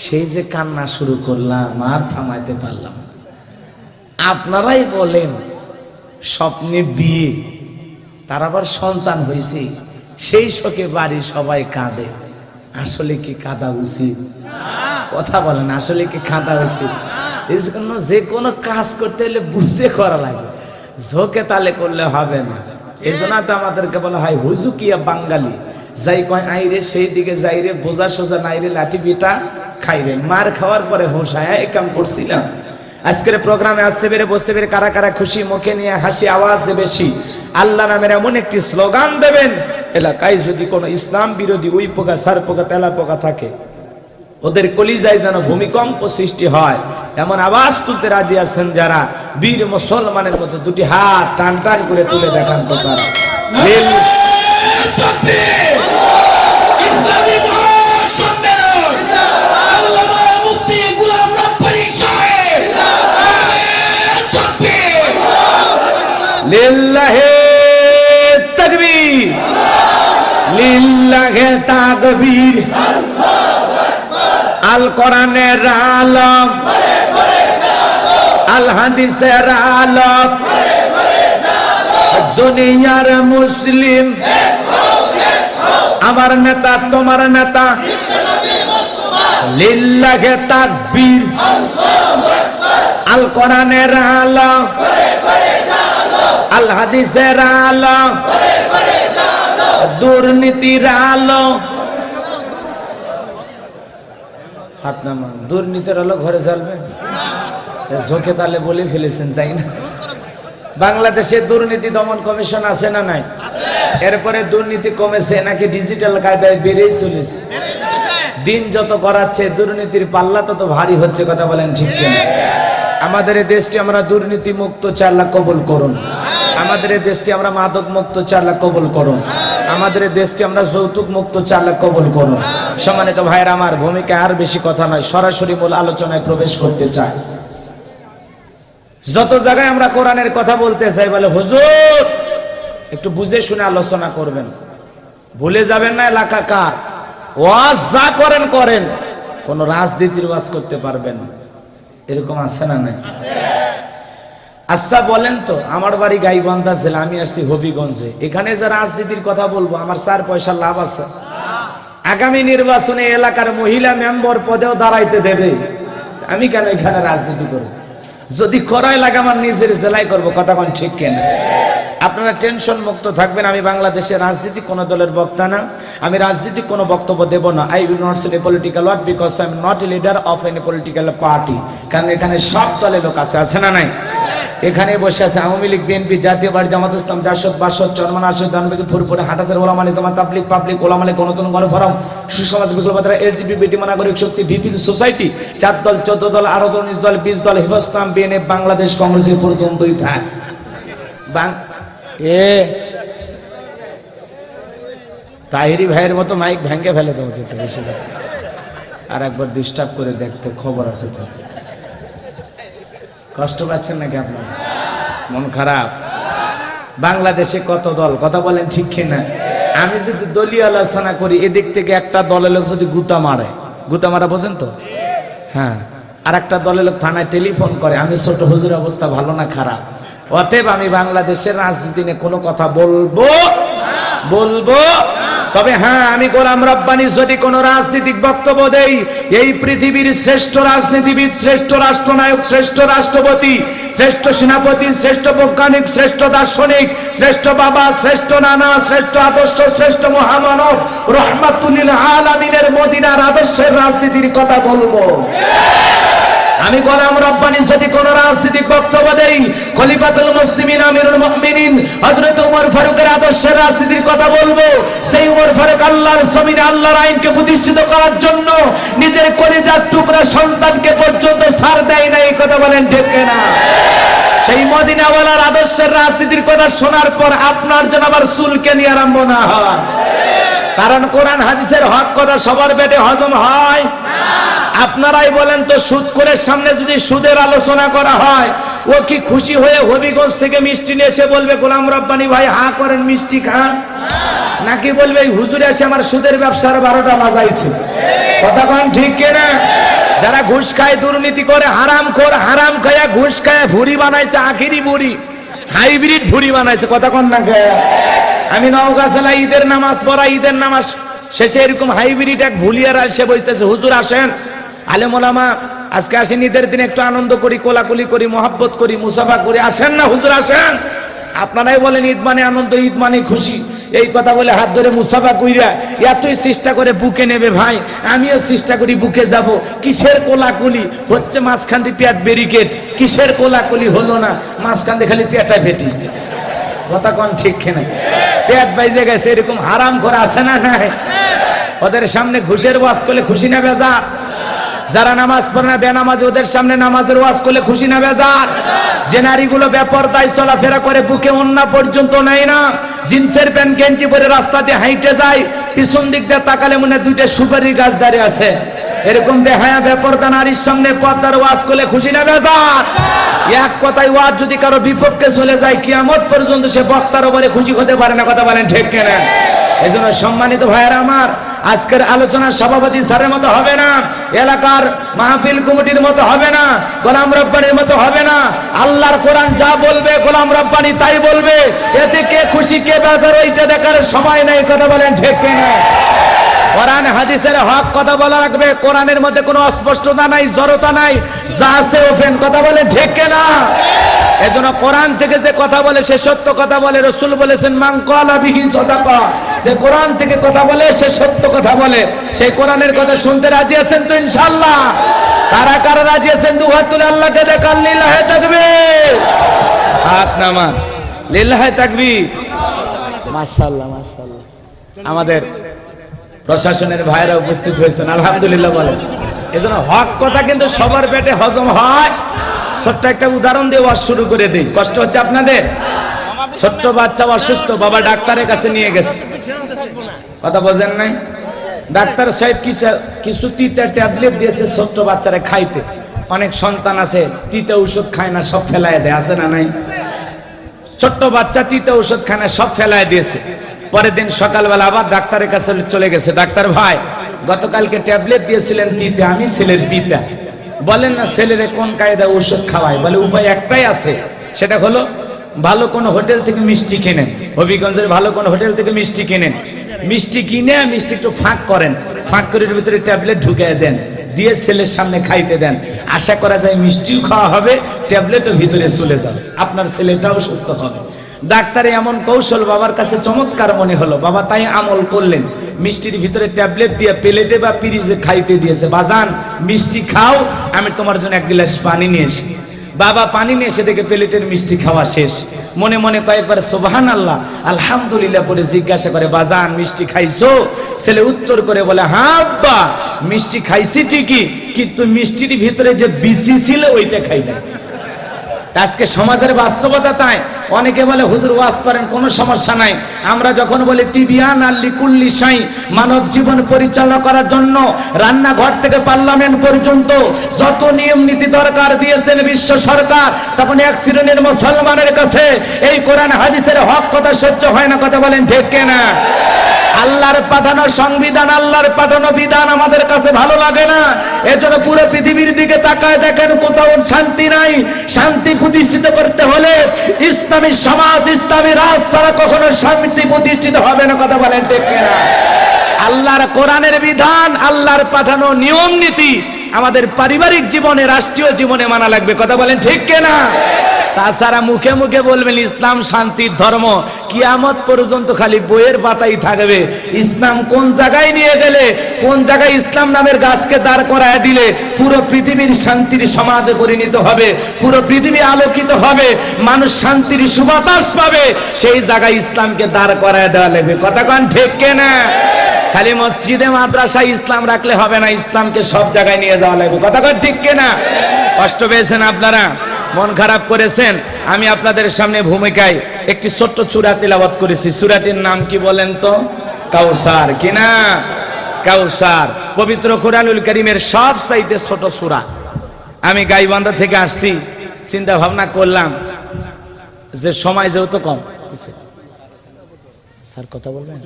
সেই যে কান্না শুরু করলাম আর থামাইতে পারলাম। আপনারাই বলেন স্বপ্নে বিয়ে, তার আবার সন্তান হয়েছে, সেই শোকে বাড়ির সবাই কাঁদে, আসলে কি কাঁদা উচিত? কথা বলেন, আসলে কি কাঁদা উচিত? এই জন্য যে কোনো কাজ করতে হলে বুঝে করা লাগে, ঝোঁকে তালে করলে হবে না। এই জন্য তো আমাদেরকে বলা হয় হুজুকিয়া বাঙালি, যাই কয় আইরে সেই দিকে যাইরে, বোঝা সোজা নাইরে, লাঠি বিটা খাইরে। মার খাওয়ার পরে হুঁশ হয়, এই কাম করছিলাম। আজকের প্রোগ্রামে আসতে পেরে বসতে পেরে কারা কারা খুশি, মুখে নিয়ে হাসি আওয়াজ দেবে বেশি, আল্লাহ নামের এমন একটি স্লোগান দেবেন, এলাকায় যদি কোনো ইসলাম বিরোধী উই পোকা, সার পোকা, তেলা পোকা থাকে, ওদের কলিজায় যেন ভূমিকম্প সৃষ্টি হয়, এমন আওয়াজ তুলতে রাজি আছেন যারা? বীর মুসলমানের মতো দুটি হাত টান টান করে তুলে দেখান তো তারা। লিল্লাহে তাকবীর, লিল্লাহে তাকবীর। আল কোরআনের আলম, আল হাদিসের আলম, দুনিয়ার মুসলিম, আমার নেতা তোমার নেতা, লিল্লাহে তাকবীর। আল কোরআনের আলম, আল হাদিসের আলম, দুর্নীতির আলো। হাত নামান। দুর্নীতির আলো ঘরে জ্বলবে? ঝোঁকে তালে বলে ফেলেছেন তাই না? বাংলাদেশে দুর্নীতি দমন কমিশন আছে না নাই? এরপরে দুর্নীতি কমেছে নাকি ডিজিটাল কায়দায় বেড়েই চলেছে? দিন যত গড়াচ্ছে দুর্নীতির পাল্লা তত ভারী হচ্ছে, কথা বলেন ঠিক কিনা? আমাদের এই দেশটি আমরা দুর্নীতি মুক্ত চাই, আল্লাহ কবুল করুন। আমাদের এই দেশটি আমরা মাদক মুক্ত চাই, আল্লাহ কবুল করুন। আমাদের এই দেশটি আমরা যৌতুক মুক্ত চাই, আল্লাহ কবুল করুন। সম্মানিত ভাইরা আমার, ভূমিকা আর বেশি কথা নয়, সরাসরি মূল আলোচনায় প্রবেশ করতে চাই। যত জায়গায় আমরা কোরআনের কথা বলতে চাই বলে হুজুর একটু বুঝে শুনে আলোচনা করবেন, ভুলে যাবেন না এলাকা কার, ওয়াজ যা করেন করেন, কোন রাজনীতির ওয়াজ করতে পারবেন না। এরকম আছে না নাই? আচ্ছা বলেন তো, আমার বাড়ি গাইবান্ধা জেলা, আমি আসছি হবিগঞ্জে, এখানে যে রাজনীতির কথা বলবো আমার 4 পয়সা লাভ আছে? আগামী নির্বাচনে এলাকার মহিলা মেম্বার পদেও দাঁড়াইতে দেবে, আমি কেন এখানে রাজনীতি করব? যদি করাই লাগে আমার নিজের জেলায় করবো, কথা কোন ঠিক কেন? আপনারা টেনশন মুক্ত থাকবেন। আমি বাংলাদেশের রাজনীতি কোন দলের বক্তা না, আমি রাজনীতি কোনো বক্তব্য দেব না। I will not say a political word because I am not a leader of any political party. কারণ এখানে সব দলের লোক আছে না নাই? এখানে বসে আছে আওয়ামী লীগ, বিএনপি, জাতীয় পার্টি, জামাত ইসলাম, জাসদ, বাসদ, চরমান, আরশদ, দানবেগি, ফুরফুরে, হাটাজার, ওলামা নিজামাত, তাবলিগ, পাবলিক, ওলামা লীগ, গণতন্ত্র, গণফোরাম, সুসমাজ, বিপ্লবীরা, এলজিবিটি, নাগরিক শক্তি, ভিপিএল সোসাইটি, 4 দল, 14 দল, 18 দল, 19 দল, 20 দল, হিফাজ ইসলাম, বিএনএফ, বাংলাদেশ কংগ্রেসের পর্যন্তই থাক। তাহিরি ভাইয়ের মতো মাইক ভেঙে ফেলে দেবো কিন্তু বেশি, আর একবার ডিস্টার্ব করে দেখতে খবর আছে তো। কষ্ট পাচ্ছেন নাকি আপনার? মন খারাপ? বাংলাদেশে কত দল, কথা বলেন ঠিক কিনা? আমি যদি দলীয় আলোচনা করি, এদিক থেকে একটা দলের লোক যদি গুতা মারে, গুতা মারা বোঝেন তো? হ্যাঁ, আর একটা দলের লোক থানায় টেলিফোন করে, আমি ছোট হুজুর অবস্থা ভালো না খারাপ? অতএব আমি বাংলাদেশের রাজনীতি নিয়ে কোনো কথা বলবো। তবে হ্যাঁ, আমি গোলাম রব্বানী যদি কোনো রাজনৈতিক বক্তব্য দেই, এই পৃথিবীর শ্রেষ্ঠ রাজনীতিবিদ, শ্রেষ্ঠ রাষ্ট্রনায়ক, শ্রেষ্ঠ রাষ্ট্রপতি, শ্রেষ্ঠ সেনাপতি, শ্রেষ্ঠ বৈজ্ঞানিক, শ্রেষ্ঠ দার্শনিক, শ্রেষ্ঠ বাবা, শ্রেষ্ঠ নানা, শ্রেষ্ঠ আদর্শ, শ্রেষ্ঠ মহামানব রহমাতুল আলামিনের মদিনার আদর্শের রাজনীতির কথা বলবো। আমি গোলাম রব্বানী যদি কোন রাজনৈতিক বক্তব্য দেই, খলিফাতুল মুসলিমিন আমিরুল মুমিনিন হযরত ওমর ফারুকের আদর্শের রাজনীতির কথা বলবো। সেই ওমর ফারুক আল্লাহর জমিনে আল্লাহর আইনকে প্রতিষ্ঠিত করার জন্য নিজের কলিজার টুকরা সন্তানকে পর্যন্ত ছাড় দেয় না, এই কথা বলেন ঠিক কিনা? সেই মদিনাওয়ালার আদর্শের রাজনীতির কথা শোনার পর আপনার যেন আবার চুলকে নিয়ে আরম্ভ না হয়। কারণ কোরআন হাদিসের হক কথা সবার পেটে হজম হয় না। আপনারাই বলেন তো, সুদ করে সামনে যদি সুদের আলোচনা করা হয়, ও কি খুশি হয়ে হবিগঞ্জ থেকে মিষ্টি নিয়ে এসে বলবে গোলাম রব্বানী ভাই হা করেন মিষ্টি খান? নাকি বলবে এই হুজুরে এসে আমার সুদের ব্যবসার 12টা বাজাইছে? কথা কোন ঠিক কিনা? যারা ঘুষ খায়, দুর্নীতি করে, হারাম খায়া ঘুষ খায় ভুড়ি বানাইছে, আখিরি ভুড়ি, হাইব্রিড ভুড়ি বানাইছে, কথা কোন না? আমি নওগাঁ জেলায় ঈদের নামাজ পড়া, ঈদের নামাজ শেষে এরকম হাইব্রিড এক ভুলিয়ার এসে বলতেছে, হুজুর আসেন, আলেম ওলামা আজকে আসেন, ঈদের দিন একটু আনন্দ করি, কোলাকুলি করি, মহব্বত করি, মুসাফা করি, আসেন না হুজুর আসেন। আপনারাই বলেন ঈদ মানে আনন্দ, ঈদ মানে খুশি, এই কথা বলে হাত ধরে মুসাফা কইরা এতই চেষ্টা করে বুকে নেবে ভাই, আমিও চেষ্টা করি বুকে যাব। কিসের কোলাকুলি হচ্ছে? মাঝখান দিয়ে পেট ব্যারিকেড। কিসের কোলাকুলি হলো না? মাঝখান দিয়ে খালি পেটা পেটি, কথা কোন ঠিক কিনা? পেট বাইজে গেছে, এরকম হারাম করে আছে না নাই? ওদের সামনে ঘুষের ওয়াজ করলে খুশি না বেজার? যারা নামাজ পড়ে না বেনামাজি, ওদের সামনে নামাজের ওয়াজ করলে খুশি না বেজার? যে নারীগুলো বেপরদায় চলাফেরা করে, বুকে ওন্না পর্যন্ত নেয় না, জিন্সের প্যান্ট গেঞ্জি পরে রাস্তা দিয়ে হাইটে যায়, পিছন দিক দিয়ে তাকালে মনে 2টা সুপারি গাছ দাঁড়িয়ে আছে, এরকম বেহায়া বেপরদা নারীর সামনে পর্দার ওয়াজ করলে খুশি না বেজার? এক কথায় ওয়াজ যদি কারো বিপক্ষে চলে যায়, কিয়ামত পর্যন্ত সে বক্তার উপরে খুশি হতে পারে না, কথা বলেন ঠিক কিনা? এই জন্য সম্মানিত ভাইয়েরা আমার, আজকের আলোচনার সভাপতি স্যারের মতো হবে না, এলাকার মাহফিল কমিটির মতো হবে না, গোলাম রব্বানির মতো হবে না। আল্লাহর কোরআন যা বলবে গোলাম রব্বানি তাই বলবে, এতে কে খুশি কে বেজার ওইটা দেখার সময় নাই, কথা বলেন ঠিক কিনা? কোরআন হাদিসের হক কথা বলা রাখবে, কোরআনের মধ্যে কোনো অস্পষ্টতা নাই, জড়তা নাই, যা আছে ওপেন, কথা বলে ঠিক কিনা? এজন্য কোরআন থেকে যে কথা বলে সে সত্য কথা বলে। রাসূল বলেছেন মান ক্বালা বিহি সাদাকা, যে কোরআন থেকে কথা বলে সে সত্য কথা বলে। সেই কোরআনের কথা শুনতে রাজি আছেন তো ইনশাআল্লাহ? কারা কারা রাজি আছেন? দুই হাত তুলে আল্লাহকে দেখান, লিল্লাহি তাকবীর। হাত নামান, লিল্লাহি তাকবীর। মাশাআল্লাহ মাশাআল্লাহ। আমাদের প্রশাসনের ভাইরা উপস্থিত হয়েছেন, আলহামদুলিল্লাহ বলেন। এজন্য হক কথা কিন্তু সবার পেটে হজম হয়। ছোট্ট একটা উদাহরণ দিয়ে ওয়াজ শুরু করে দেই, কষ্ট হচ্ছে আপনাদের? ছোট্ট বাচ্চা অসুস্থ, বাবা ডাক্তারের কাছে নিয়ে গেছে, কথা বোঝেন নাই? ডাক্তার সাহেব কিছু তিতা ট্যাবলেট দিয়েছে ছোট্ট বাচ্চারা খাইতে। অনেক সন্তান আছে তিতা ঔষধ খায় না, সব ফেলায় দেয়, আছে না নাই? ছোট্ট বাচ্চা তিতা ঔষধ খায় না, সব ফেলায় দিয়েছে। পরের দিন সকালবেলা আবার ডাক্তারের কাছে চলে গেছে, ডাক্তার ভাই গতকালকে ট্যাবলেট দিয়েছিলেন তিতা, আমি ছেলের পিতা, বলেন না ছেলেরে কোন কায়দা ঔষধ খাওয়ায়? বলে উপায় একটাই আছে, সেটা হলো ভালো কোনো হোটেল থেকে মিষ্টি কিনেন, হবিগঞ্জের ভালো কোনো হোটেল থেকে মিষ্টি কিনেন, মিষ্টি কিনে মিষ্টি একটু ফাঁক করেন, ফাঁক করে ভিতরে ট্যাবলেট ঢুকিয়ে দেন, দিয়ে ছেলের সামনে খাইতে দেন। আশা করা যায় মিষ্টিও খাওয়া হবে, ট্যাবলেটও ভিতরে চলে যাবে, আপনার ছেলেটাও সুস্থ হবে। ডাক্তারে এমন কৌশল বাবার কাছে চমৎকার মনে হলো, বাবা তাই আমল করলেন। মিষ্টির ভিতরে ট্যাবলেট দিয়ে প্লেটে বা পিরিজে খাইতে দিয়েছে, বাজান মিষ্টি খাও, আমি তোমার জন্য এক গ্লাস পানি নিয়ে এসি। বাবা পানি নিয়ে এসে দেখে প্লেটের মিষ্টি খাওয়া শেষ। মনে মনে কয়েকবার সুবহানাল্লাহ আলহামদুলিল্লাহ পরে জিজ্ঞাসা করে, বাজান মিষ্টি খাইছো? ছেলে উত্তর করে বলে, হ্যাঁ আব্বা মিষ্টি খাইছি ঠিকই, কিন্তু মিষ্টির ভিতরে যে বিচি ছিল ওইটা খাই না। আজকে সমাজের বাস্তবতা তাই। অনেকে বলে হুজুর ওয়াজ করেন, কোনো সমস্যা নাই। আমরা যখন বলি তিবিয়ান আল্লি কুল্লি শাই, মানব জীবন পরিচালনা করার জন্য রান্নাঘর থেকে পার্লামেন্ট পর্যন্ত যত নিয়ম নীতি দরকার দিয়েছেন বিশ্ব সরকার, তখন এক শ্রেণীর মুসলমানের কাছে এই কোরআন হাদিসের হক কথা সহ্য হয় না, কথা বলেন ঠিক কিনা? আল্লাহর পাঠানো সংবিধান, আল্লাহর পাঠানো বিধান আমাদের কাছে ভালো লাগে না। এজন্য পুরো পৃথিবীর দিকে তাকায় দেখেন, কোথাও শান্তি নাই। শান্তি প্রতিষ্ঠিত করতে হলে ইসলামী সমাজ, ইসলামী রাজ ছাড়া কখনো শান্তি প্রতিষ্ঠিত হবে না, কথা বলেন ঠিক কিনা? আল্লাহর কোরআনের বিধান, আল্লাহর পাঠানো নিয়ম নীতি আমাদের পারিবারিক জীবনে, রাষ্ট্রীয় জীবনে মানা লাগবে, কথা বলেন ঠিক কিনা? তাছাড়া মুখে মুখে বলবেন ইসলাম শান্তির ধর্ম, কিয়ামত পর্যন্ত খালি বইয়ের পাতাই থাকবে। ইসলাম কোন জায়গায় নিয়ে গেলে, কোন জায়গায় ইসলাম নামের গাছকে দাঁড় করায় দিলে পুরো পৃথিবীর শান্তির সমাজে পরিণত হবে, পুরো পৃথিবী আলোকিত হবে, মানুষ শান্তির সুবাতাস পাবে, সেই জায়গায় ইসলামকে দাঁড় করায় দেওয়া লাগবে, কথা কোন ঠিক কিনা? খালি মসজিদে মাদ্রাসায় ইসলাম রাখলে হবে না, ইসলামকে সব জায়গায় নিয়ে যাওয়া লাগবে, কথা কোন ঠিক কিনা? কষ্ট পেয়েছেন আপনারা, মন খারাপ করেছেন, আমি আপনাদের সামনে ভূমিকায় একটি ছোট্ট সূরা তিলাওয়াত করেছি। সূরাটির নাম কি বলেন তো? কাউসার, কিনা? কাউসার পবিত্র কোরআনুল কারীমের সবচাইতে ছোট সূরা। আমি গাইবান্ধা থেকে আসছি, চিন্তা ভাবনা করলাম যে সময় যেহেতু কম, স্যার কথা বলবেন,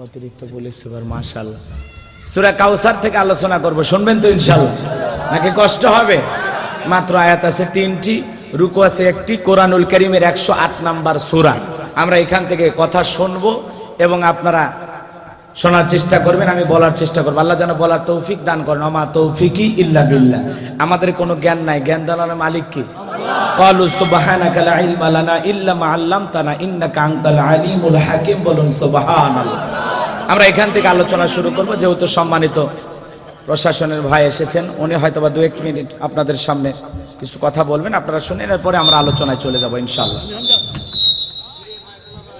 অতিরিক্ত পুলিশ সুপার, মাশাআল্লাহ। সূরা কাউসার থেকে আলোচনা করব, শুনবেন তো ইনশাআল্লাহ? নাকি কষ্ট হবে? মাত্র আয়াত আছে 3টি, রুকু আছে 1টি, কোরআনুল কারীমের 108 নাম্বার সূরা। আমরা এখান থেকে কথা শুনবো এবং আপনারা শোনার চেষ্টা করবেন, আমি বলার চেষ্টা করব। আল্লাহ যেন বলার তৌফিক দান করেন। ওমা তৌফিকি ইল্লা বিল্লাহ। আমাদের কোনো জ্ঞান নাই, জ্ঞান দেওয়ার মালিক কি? ক্বালু সুবহানাকা লা ইলমা লানা ইল্লা মা আল্লামতানা ইন্নাকা আনতাল আলিমুল হাকিম। বলুন সুবহানাল্লাহ। আমরা এখান থেকে আলোচনা শুরু করব। যেহেতু সম্মানিত প্রশাসনের ভাই এসেছেন, উনি হয়তো বা 2-1 মিনিট আপনাদের সামনে কিছু কথা বলবেন, আপনারা শুনেন, এরপরে আমরা আলোচনায় চলে যাব ইনশাআল্লাহ।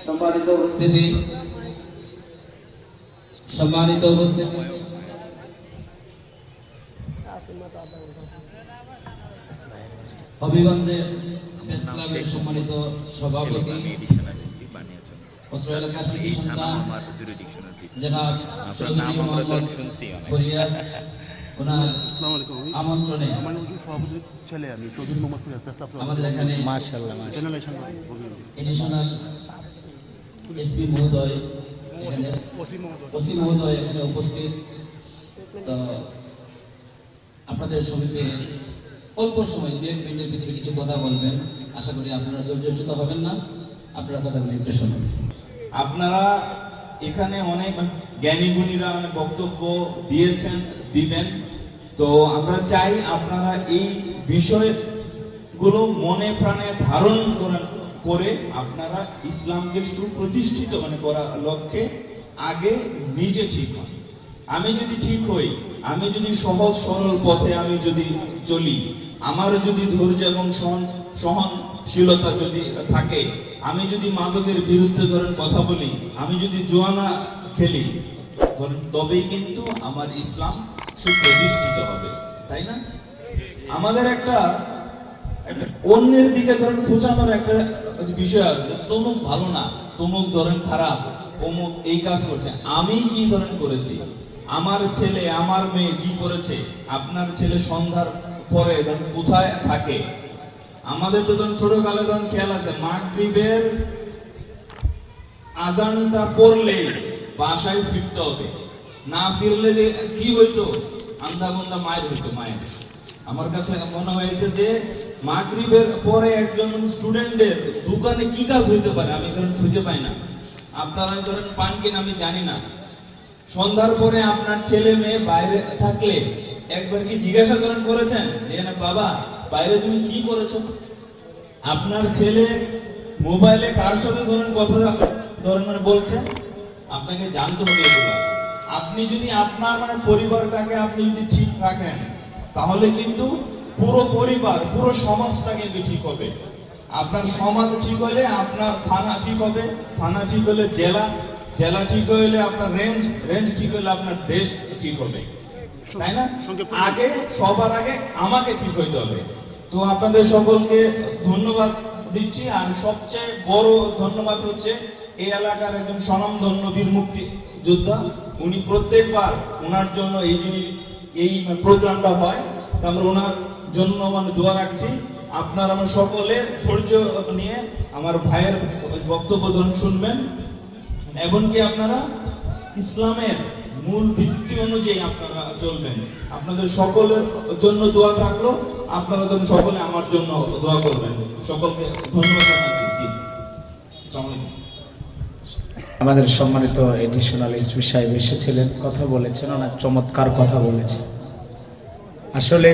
সম্মানিত উপস্থিতি, সম্মানিত উপস্থিতি, হবিগঞ্জের প্রেস ক্লাবের সম্মানিত সভাপতি, অত্র এলাকার কৃতি সন্তান জনাব চৌধুরী মোহাম্মদ ফরিয়াদ, ওনার আমন্ত্রণে আমাদের এখানে মাশাআল্লাহ এডিশনাল এসপি মহোদয়, ওসি মহোদয় এখানে উপস্থিত। তো আপনাদের সমীপে অল্প সময় 2-1 মিনিটের ভিতরে কিছু কথা বলবেন, আশা করি আপনারা ধৈর্যচ্যুত হবেন না, আপনারা কথাগুলো একটু শুনুন। আপনারা এখানে অনেক জ্ঞানী গুণীরা বক্তব্য দিয়েছেন, দিবেন, তো আমরা চাই আপনারা এই বিষয়গুলো মনে প্রাণে ধারণ করে আপনারা ইসলামকে সুপ্রতিষ্ঠিত করার লক্ষ্যে আগে নিজে ঠিক হন। আমি যদি ঠিক হই, আমি যদি সহজ সরল পথে আমি যদি চলি, আমার যদি ধৈর্য এবং সহনশীলতা যদি থাকে, আমি যদি মাদকের বিরুদ্ধে ধরেন কথা বলি, আমি যদি জুয়ানা খেলি ধরেন, তবেই কিন্তু আমার ইসলাম সুপ্রতিষ্ঠিত হবে, তাই না? আমাদের একটা অন্যের দিকে ধরেন খোঁচানোর একটা বিষয় আছে, তমুক ভালো না, তমুক ধরেন খারাপ, অমুক এই কাজ করছে, আমি কি ধরেন করেছি, আমার ছেলে আমার মেয়ে কি করেছে, আপনার ছেলে সন্ধ্যার পরে ধরেন কোথায় থাকে। আমাদের তো ধরেন ছোটকালে ধরেন খেয়াল আছে, মাগরিবের আজানটা পড়লে বাসায় ফিরতে হবে, না ফিরলে যে কি হইতো, আন্দা গোন্দা মায়ের হইতো। মায়ের আমার কাছে মনে হয়েছে যে মাগরিবের পরে একজন স্টুডেন্টের দোকানে কি কাজ হইতে পারে আমি ধরেন খুঁজে পাই না। আপনারা ধরেন পান কিনা আমি জানি না। সন্ধ্যার পরে আপনার ছেলে মেয়ে বাইরে থাকলে একবার কি জিজ্ঞাসা করেছেন যে না বাবা বাইরে তুমি কি করেছো? আপনার ছেলে মোবাইলে কার সাথে ধরেন কথা ধরেন মানে বলছে, আপনাকে জানতে হবে এগুলো। আপনি যদি আপনার মানে পরিবারটাকে আপনি যদি ঠিক রাখেন, তাহলে কিন্তু পুরো পরিবার পুরো সমাজটা কিন্তু ঠিক হবে। আপনার সমাজ ঠিক হলে আপনার থানা ঠিক হবে, থানা ঠিক হলে জেলা, জেলা ঠিক হলে আপনার রেঞ্জ, রেঞ্জ ঠিক হলে আপনার দেশ ঠিক হবে, তাই না? আগে সবার আগে আমাকে ঠিক হইতে হবে। তো আপনাদের সকলকে ধন্যবাদ দিচ্ছি। আর সবচেয়ে বড় ধন্যবাদ হচ্ছে এই এলাকার একজন স্বনামধন্য বীর মুক্তি যোদ্ধা, উনি প্রত্যেকবার ওনার জন্য এই প্রোগ্রামটা হয়, আমরা ওনার জন্য মানে দোয়া রাখছি। আপনার আমার সকলে ধৈর্য নিয়ে আমার ভাইয়ের বক্তব্য শুনবেন, এমনকি আপনারা ইসলামের মূল ভিত্তি অনুযায়ী আপনারা চলবেন। আপনাদের সকলের জন্য দোয়া থাকলো, আপনারা তো সকলে আমার জন্য দোয়া করবেন। সকলকে ধন্যবাদ জানাচ্ছি। জি, আসসালামু আলাইকুম। আমাদের সম্মানিত এডিশনাল এসপি সাহেব এসেছিলেন, কথা বলেছেন, অনেক চমৎকার কথা বলেছেন। আসলে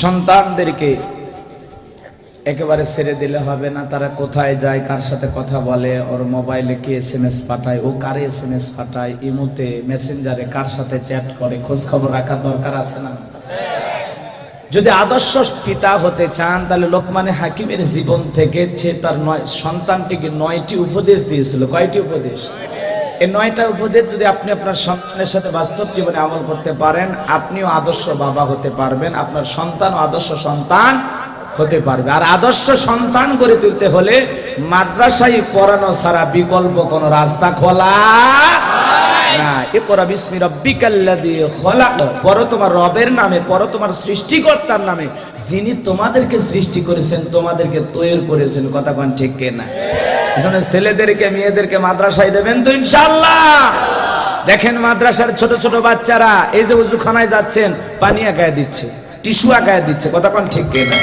সন্তানদেরকে একেবারে ছেড়ে দিলে হবে না, তারা কোথায় যায়, কার সাথে কথা বলে, ওর মোবাইলে কে SMS পাঠায়, ও কারে SMS পাঠায়, ইমোতে মেসেঞ্জারে কার সাথে চ্যাট করে, খোঁজ খবর রাখার দরকার আছে না? যদি আদর্শ পিতা হতে চান, তাহলে লোকমানে হাকিমের জীবন থেকে সে তার সন্তানটিকে 9টি উপদেশ দিয়েছিল। কয়টি উপদেশ? এই 9টা উপদেশ যদি আপনি আপনার সন্তানের সাথে বাস্তব জীবনে আমল করতে পারেন, আপনিও আদর্শ বাবা হতে পারবেন, আপনার সন্তানও আদর্শ সন্তান হতে পারবে। আর আদর্শ সন্তান গড়ে তুলতে হলে মাদ্রাসায় পড়ানো ছাড়া বিকল্প কোন রাস্তা খোলা না। ইকরা বিসমি রাব্বিকাল্লাযী খলাক, পড়ো তোমার রবের নামে, পড়ো তোমার সৃষ্টিকর্তার নামে, যিনি তোমাদেরকে সৃষ্টি করেছেন, তোমাদেরকে তৈরি করেছেন। কথা কোন ঠিক কিনা? এজন্য ছেলেদেরকে মেয়েদেরকে মাদ্রাসায় দেবেন তো ইনশাআল্লাহ। দেখেন মাদ্রাসার ছোট ছোট বাচ্চারা এই যে ওযুখানায় যাচ্ছেন, পানি আগায় দিচ্ছে, টিস্যু আগায় দিচ্ছে। কথা কোন ঠিক কিনা?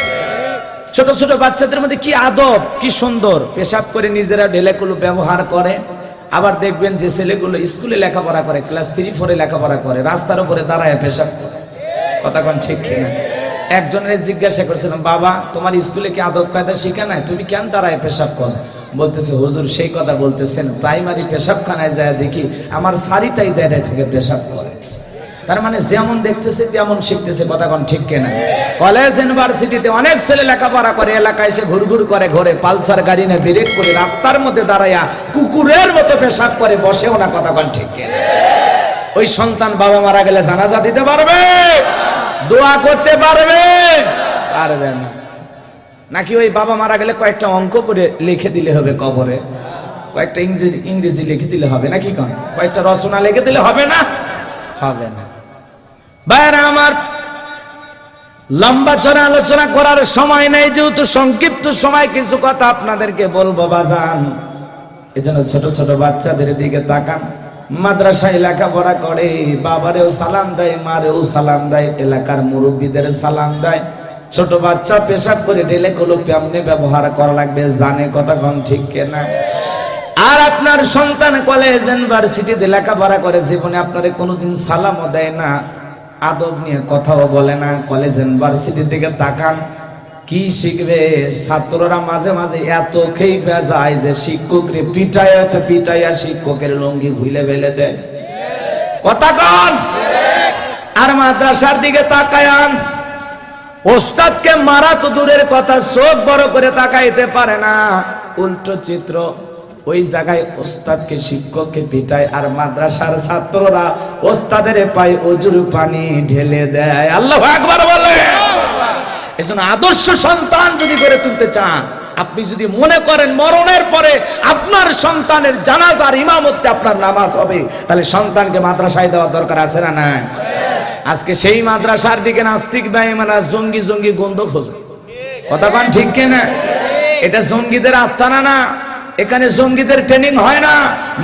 ছোট ছোট বাচ্চাদের মধ্যে কি আদব, কি সুন্দর পেশাব করে নিজেরা ঢেলেগুলো ব্যবহার করে। আবার দেখবেন যে ছেলেগুলো স্কুলে লেখাপড়া করে, ক্লাস 3-4 লেখাপড়া করে, রাস্তার উপরে দাঁড়ায় পেশাব করে। কথা কোন ঠিক কিনা? একজনের জিজ্ঞাসা করেছিলাম, বাবা তোমার স্কুলে কি আদব কায়দা শিখে নাই, তুমি কেন দাঁড়ায় পেশাব করো? বলতেছে, হুজুর সেই কথা বলতেছেন, প্রাইমারি পেশাবখানায় যায় দেখি আমার সারিতাই দাঁড়ায় থেকে পেশাব করে। তার মানে যেমন দেখতেছে তেমন শিখতেছে। কথা কোন ঠিক কিনা? কলেজ ইউনিভার্সিটিতে অনেক ছেলে লেখাপড়া করে, এলাকায় এসে ঘুরঘুর করে, ঘরে পালসার গাড়ি নিয়ে ব্রেক করে রাস্তার মধ্যে দাঁড়ায়া কুকুরের মতো পেশাব করে, বসেও না। কথা কোন ঠিক কিনা? ওই সন্তান বাবা মারা গেলে জানাজা দিতে পারবে? দোয়া করতে পারবে? পারবে না। নাকি ওই বাবা মারা গেলে কয়েকটা অঙ্ক করে লিখে দিলে হবে কবরে, কয়েকটা ইংরেজি লিখে দিলে হবে নাকি? কোন কয়েকটা রচনা লিখে দিলে হবে না? হবে না। ভাইরা আমার, লম্বা চড়া আলোচনা করার সময় নেই, যেহেতু সংক্ষিপ্ত সময় কিছু কথা আপনাদেরকে বলবো বাজান। এজন্য ছোট ছোট বাচ্চাদের দিকে তাকান। মাদ্রাসায় লেখাপড়া করে, বাবারেও সালাম দেয়, মারেও সালাম দেয়, এলাকার মুরব্বীদের সালাম দেয়। ছোট বাচ্চা পেশাব করে ঢেলে গুলো কেমনে ব্যবহার করা লাগবে জানে। কথা কোন ঠিক কিনা? আর আপনার সন্তান কলেজ ইউনিভার্সিটিতে লেখাপড়া করে, জীবনে আপনারে কোনোদিন সালামও দেয় না, আদব নিয়ে কথাও বলে না। কলেজ ইউনিভার্সিটির দিকে তাকান, কি শিখবে? ছাত্ররা মাঝে মাঝে এত খেয়ে যায় যে শিক্ষকরে পিটাইয়া শিক্ষকের লুঙ্গি খুলে ফেলে দেয়। কথা কন? আর মাদ্রাসার দিকে তাকায়ান, ওস্তাদকে মারা তো দূরের কথা, চোখ বড় করে তাকাইতে পারে না। উল্টো চিত্র, ওই জায়গায় ওস্তাদকে শিক্ষককে পিটায়, আর মাদ্রাসার ছাত্ররা ওস্তাদের পায়ে অজুর পানি ঢেলে দেয়। আল্লাহু আকবার বলে। এজন্য আদর্শ সন্তান যদি গড়ে তুলতে চান, আপনি যদি মনে করেন মরণের পরে আপনার সন্তানের জানাজার ইমামতে আপনার নামাজ হবে, তাহলে সন্তানকে মাদ্রাসায় দেওয়ার দরকার আছে না নাই? আজকে সেই মাদ্রাসার দিকে নাস্তিক বেঈমানরা জঙ্গি জঙ্গি গন্ধ খোঁজে। কথা বলেন ঠিক কিনা? এটা জঙ্গিদের আস্তানা না, এখানে জঙ্গিদের ট্রেনিং হয় না।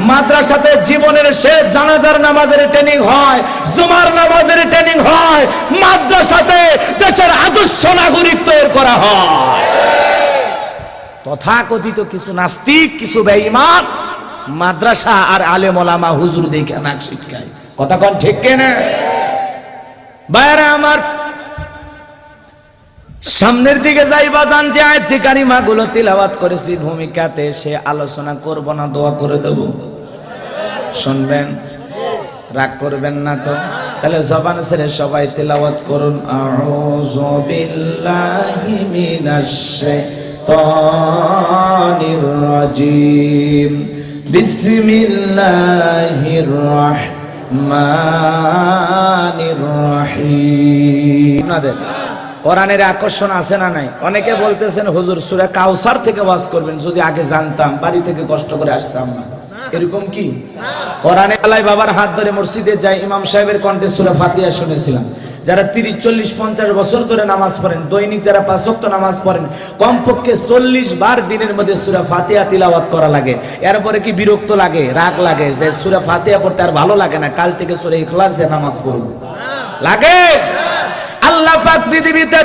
মাদ্রাসাতে জীবনের শেষ জানাজার নামাজের ট্রেনিং হয়, জুমার নামাজের ট্রেনিং হয়। মাদ্রাসাতে দেশের আদর্শ নাগরিক তৈরি করা হয়। তথাকথিত কিছু নাস্তিক, কিছু বেঈমান মাদ্রাসা আর আলেম ওলামা হুজুর দেখে নাক ছিটকায়। কথা কোন ঠিক কিনা? ভাইরা আমার, সামনের দিকে যাইবা যান, যে আয়াত কারিমা গুলো তিলাওয়াত করেছি ভূমিকাতে, সে আলোচনা করব না, দোয়া করে দেব। শুনবেন, রাগ করবেন না তো? তাহলে জবান ছেড়ে সবাই তিলাওয়াত করুন। আউযু বিল্লাহি মিনাশ শাইতানির রাজিম, বিসমিল্লাহির রাহমানির রহিম। আপনাদের কোরআনের আকর্ষণ আছে না নাই? অনেকে বলতেছেন হুজুর সূরা কাউসার থেকে ওয়াজ করবেন, যদি আগে জানতাম বাড়ি থেকে কষ্ট করে আসতাম না। এরকম কি? কোরআনে আলাই বাবার হাত ধরে মসজিদে যাই, ইমাম সাহেবের কণ্ঠে সূরা ফাতিহা শুনেছিলাম। যারা 30, 40, 50 বছর ধরে নামাজ পড়েন, দৈনিক যারা 5 ওয়াক্ত নামাজ পড়েন, কমপক্ষে 40 বার দিনের মধ্যে সূরা ফাতিহা তিলাওয়াত করা লাগে। এরপরে কি বিরক্ত লাগে, রাগ লাগে যে সূরা ফাতিহা পড়তে আর ভালো লাগে না, কাল থেকে সূরা ইখলাস দিয়ে নামাজ পড়ব লাগে? আল্লাহ পাক পৃথিবীতে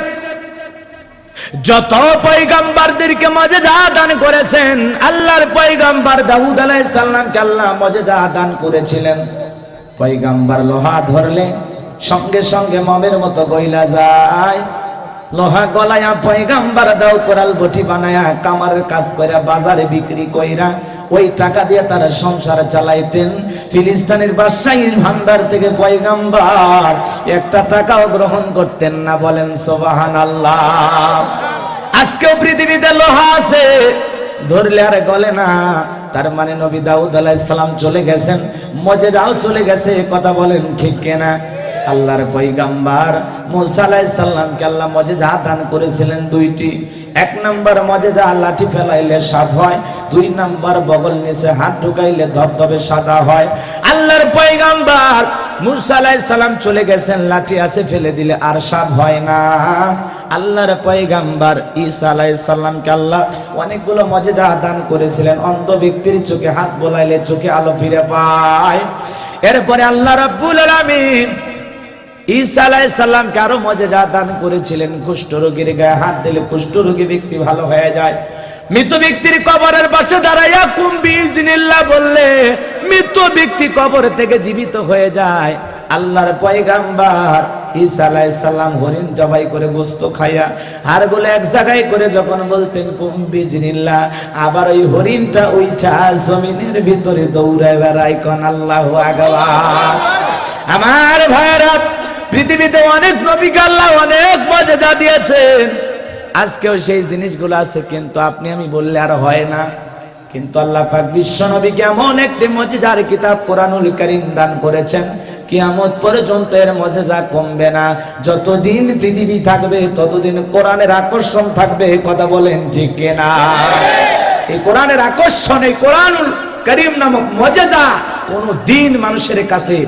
যত পয়গম্বরদেরকে মুজিজা দান করেছেন, আল্লাহর পয়গম্বর দাউদ আলাইহিস সালামকে আল্লাহ মুজিজা দান করেছিলেন। পয়গম্বর লোহা ধরলে সঙ্গে সঙ্গে মমের মতো গইলা যায়। লোহা গলায়া পয়গম্বর দাও কোরাল বটি বানায়া কামারের কাজ কইরা বাজারে বিক্রি কইরা ওই টাকা দিয়ে তারা সংসার চালাইতেন। ফিলিস্তিনের বাদশাহীর ভান্ডার থেকে পয়গম্বর একটা টাকাও গ্রহণ করতেন না। বলেন সুবহানাল্লাহ। আজকেও পৃথিবীতে লোহা আছে, ধরলে আর গলে না। তার মানে নবী দাউদ আলাইহিস সালাম চলে গেছেন, মুজিজাও চলে গেছে। কথা বলেন ঠিক কিনা? আল্লাহর পয়গম্বর মুসা আলাইহিস সালামকে আল্লাহ মুজিজা দান করেছিলেন 2টি। 1 নাম্বার মুজিজা, লাঠি ফেলাইলে সাপ হয়। 2 নাম্বার, বগল নিচে হাত ঢুকাইলে ধবধবে সাদা হয়। আল্লাহর পয়গম্বর মুসা আলাইহিস সালাম চলে গেছেন, লাঠি আছে ফেলে দিলে আর সাপ হয় না। আল্লাহর পয়গম্বর ঈসা আলাইহিস সালামকে আল্লাহ অনেকগুলো মুজিজা দান করেছিলেন। অন্ধ ব্যক্তির চোখে হাত বোলাইলে চোখে আলো ফিরে পায়। এরপরে আল্লাহ রাব্বুল আলামিন ঈসা আলাইহিস সালামকে আরো মুজিজা দান করেছিলেন। কুষ্ঠরোগীর গায়ে হাত দিলে কুষ্ঠরোগী ব্যক্তি ভালো হয়ে যায়। মৃত ব্যক্তির কবরের পাশে দাঁড়াইয়া কুম বিইজনিল্লাহ বললে মৃত ব্যক্তি কবর থেকে জীবিত হয়ে যায়। আল্লাহর পয়গম্বর ঈসা আলাইহিস সালাম হরিণ জবাই করে গোশত খায়া হাড়গুলো এক জায়গায় করে যখন বলতেন কুম বিইজনিল্লাহ, আবার ওই হরিণটা ওইটা জমিনের ভিতরে দৌড়ায় বেড়ায়। কোন আল্লাহু আকবার। আমার ভাইরা, পৃথিবীতে অনেক নবীকে আল্লাহ অনেক মুজিজা দিয়েছেন। আজকেও সেই জিনিসগুলো আছে, কিন্তু আপনি আমি বললে আর হয় না। কিন্তু আল্লাহ পাক বিশ্ব নবীকে এমন একটি মুজিজার কিতাব কোরআনুল কারীম দান করেছেন, কিয়ামত পর্যন্ত এর মুজিজা কমবে না। যতদিন পৃথিবী থাকবে ততদিন কোরআনের আকর্ষণ থাকবে। কথা বলেন ঠিক কিনা? এই কোরআনের আকর্ষণ, এই কোরআনুল কারীম নামক মুজিজা কোনো দিন মানুষের কাছে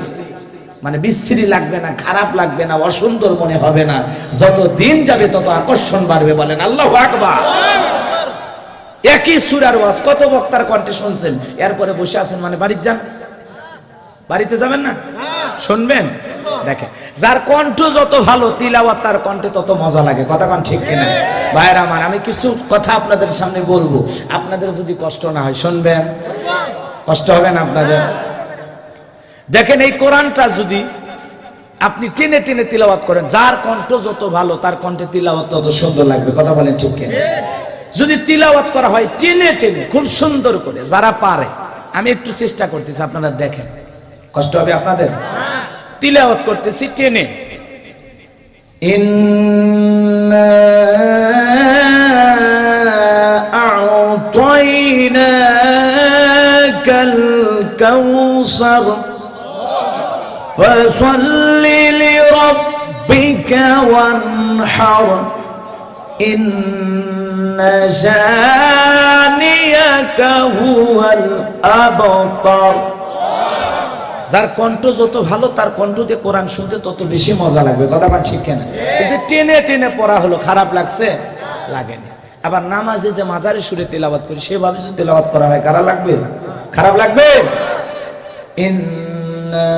মানে বিশ্রী লাগবে না, খারাপ লাগবে না, অসুন্দর মনে হবে না। যত দিন যাবে তত আকর্ষণ বাড়বে। বলেন আল্লাহু আকবার। একই সূরার ওয়াজ কত বক্তার কণ্ঠে শুনছেন, এরপরে বসে আছেন মানে বাড়িতে যান, বাড়িতে যাবেন না, শুনবেন। দেখেন, যার কণ্ঠ যত ভালো তিলাওয়াত তার কণ্ঠে তত মজা লাগে। কথা কোন ঠিক কিনা? ভাইরা আমার, আমি কিছু কথা আপনাদের সামনে বলবো, আপনাদের যদি কষ্ট না হয় শুনবেন। কষ্ট হবে না আপনাদের? দেখেন, এই কোরআনটা যদি আপনি টেনে টেনে তিলাওয়াত করেন, যার কণ্ঠ যত ভালো তার কণ্ঠে তিলাওয়াত তত সুন্দর লাগবে। কথা বলেন ঠিক কিনা? যদি তিলাওয়াত করা হয় টেনে টেনে খুব সুন্দর করে, যারা পারে, আমি একটু চেষ্টা করতেছি, আপনারা দেখেন, কষ্ট হবে আপনাদের? তিলাওয়াত করতেছি টেনে। الكوثر فصل لربك وانحر إن شانئك هو الأبتر। যার কণ্ঠ যত ভালো তার কণ্ঠ দিয়ে কোরআন শুনতে তত বেশি মজা লাগবে, কথা বল ঠিক কেন? এই যে টেনে টেনে পড়া হলো, খারাপ লাগছে? লাগেনি। আবার নামাজে যে মাজারে সুরে তেলাওয়াত করি সেভাবে যদি তেলাওয়াত করা হয় কারা লাগবে? খারাপ লাগবে? ইন্না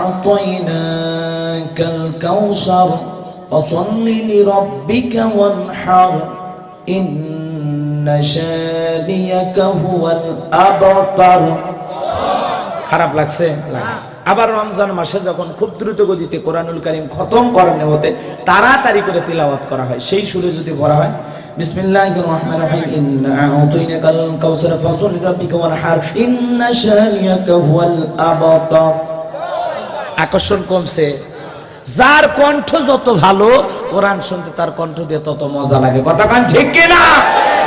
আ'তাইনাকাল কাউসার ফাসাল্লি লিরাব্বিকা ওয়ানহার ইন্না শানিয়াকা হুয়াল আবতার। খারাপ লাগছে? আবার রমজান মাসে যখন খুব দ্রুত গতিতে কোরআনুল কারীম খতম করানো হতে তাড়াতাড়ি করে তিলাওয়াত করা হয়, সেই সুরে যদি পড়া হয় বিসমিল্লাহির রহমানির রহিম ইন্না আ'তাইনাকাল কাউসার ফাসাল্লি লিরাব্বিকা ওয়ানহার ইন্না শানিয়াকা হুয়াল আবতার। আকর্ষণ কমছে। যার কণ্ঠ যত ভালো কোরআন শুনতে তার কণ্ঠ দিয়ে তত মজা লাগে, কথা কান ঠিক কিনা?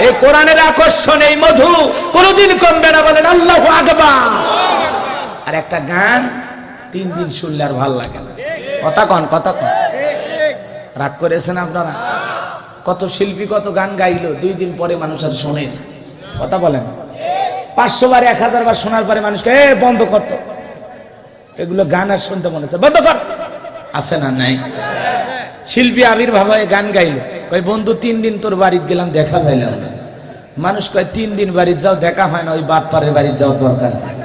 এই কোরআনের আকর্ষণ, এই মধু কোনোদিন কমবে না, বলেন আল্লাহু আকবার। আর একটা গান 3 দিন শুনলে আর ভালো লাগে না, কথা কন, কথা কন। রাগ করেছেন আপনারা? কত শিল্পী কত গান গাইলো, 2 দিন পরে মানুষ আর শোনে, কথা বলেন। 500 বার 1000 বার শোনার পরে মানুষকে বন্ধ করতো, এগুলো গান আর শুনতে মনে হচ্ছে, বন্ধ কর। আছে না নাই? শিল্পী আবির্ভাব হয়ে গান গাইলো, কই বন্ধু 3 দিন তোর বাড়িতে গেলাম দেখা পাইলাম না। মানুষ কয় 3 দিন বাড়িতে যাও দেখা হয় না, ওই বাটপাড়ের বাড়িতে যাও দরকার নাই,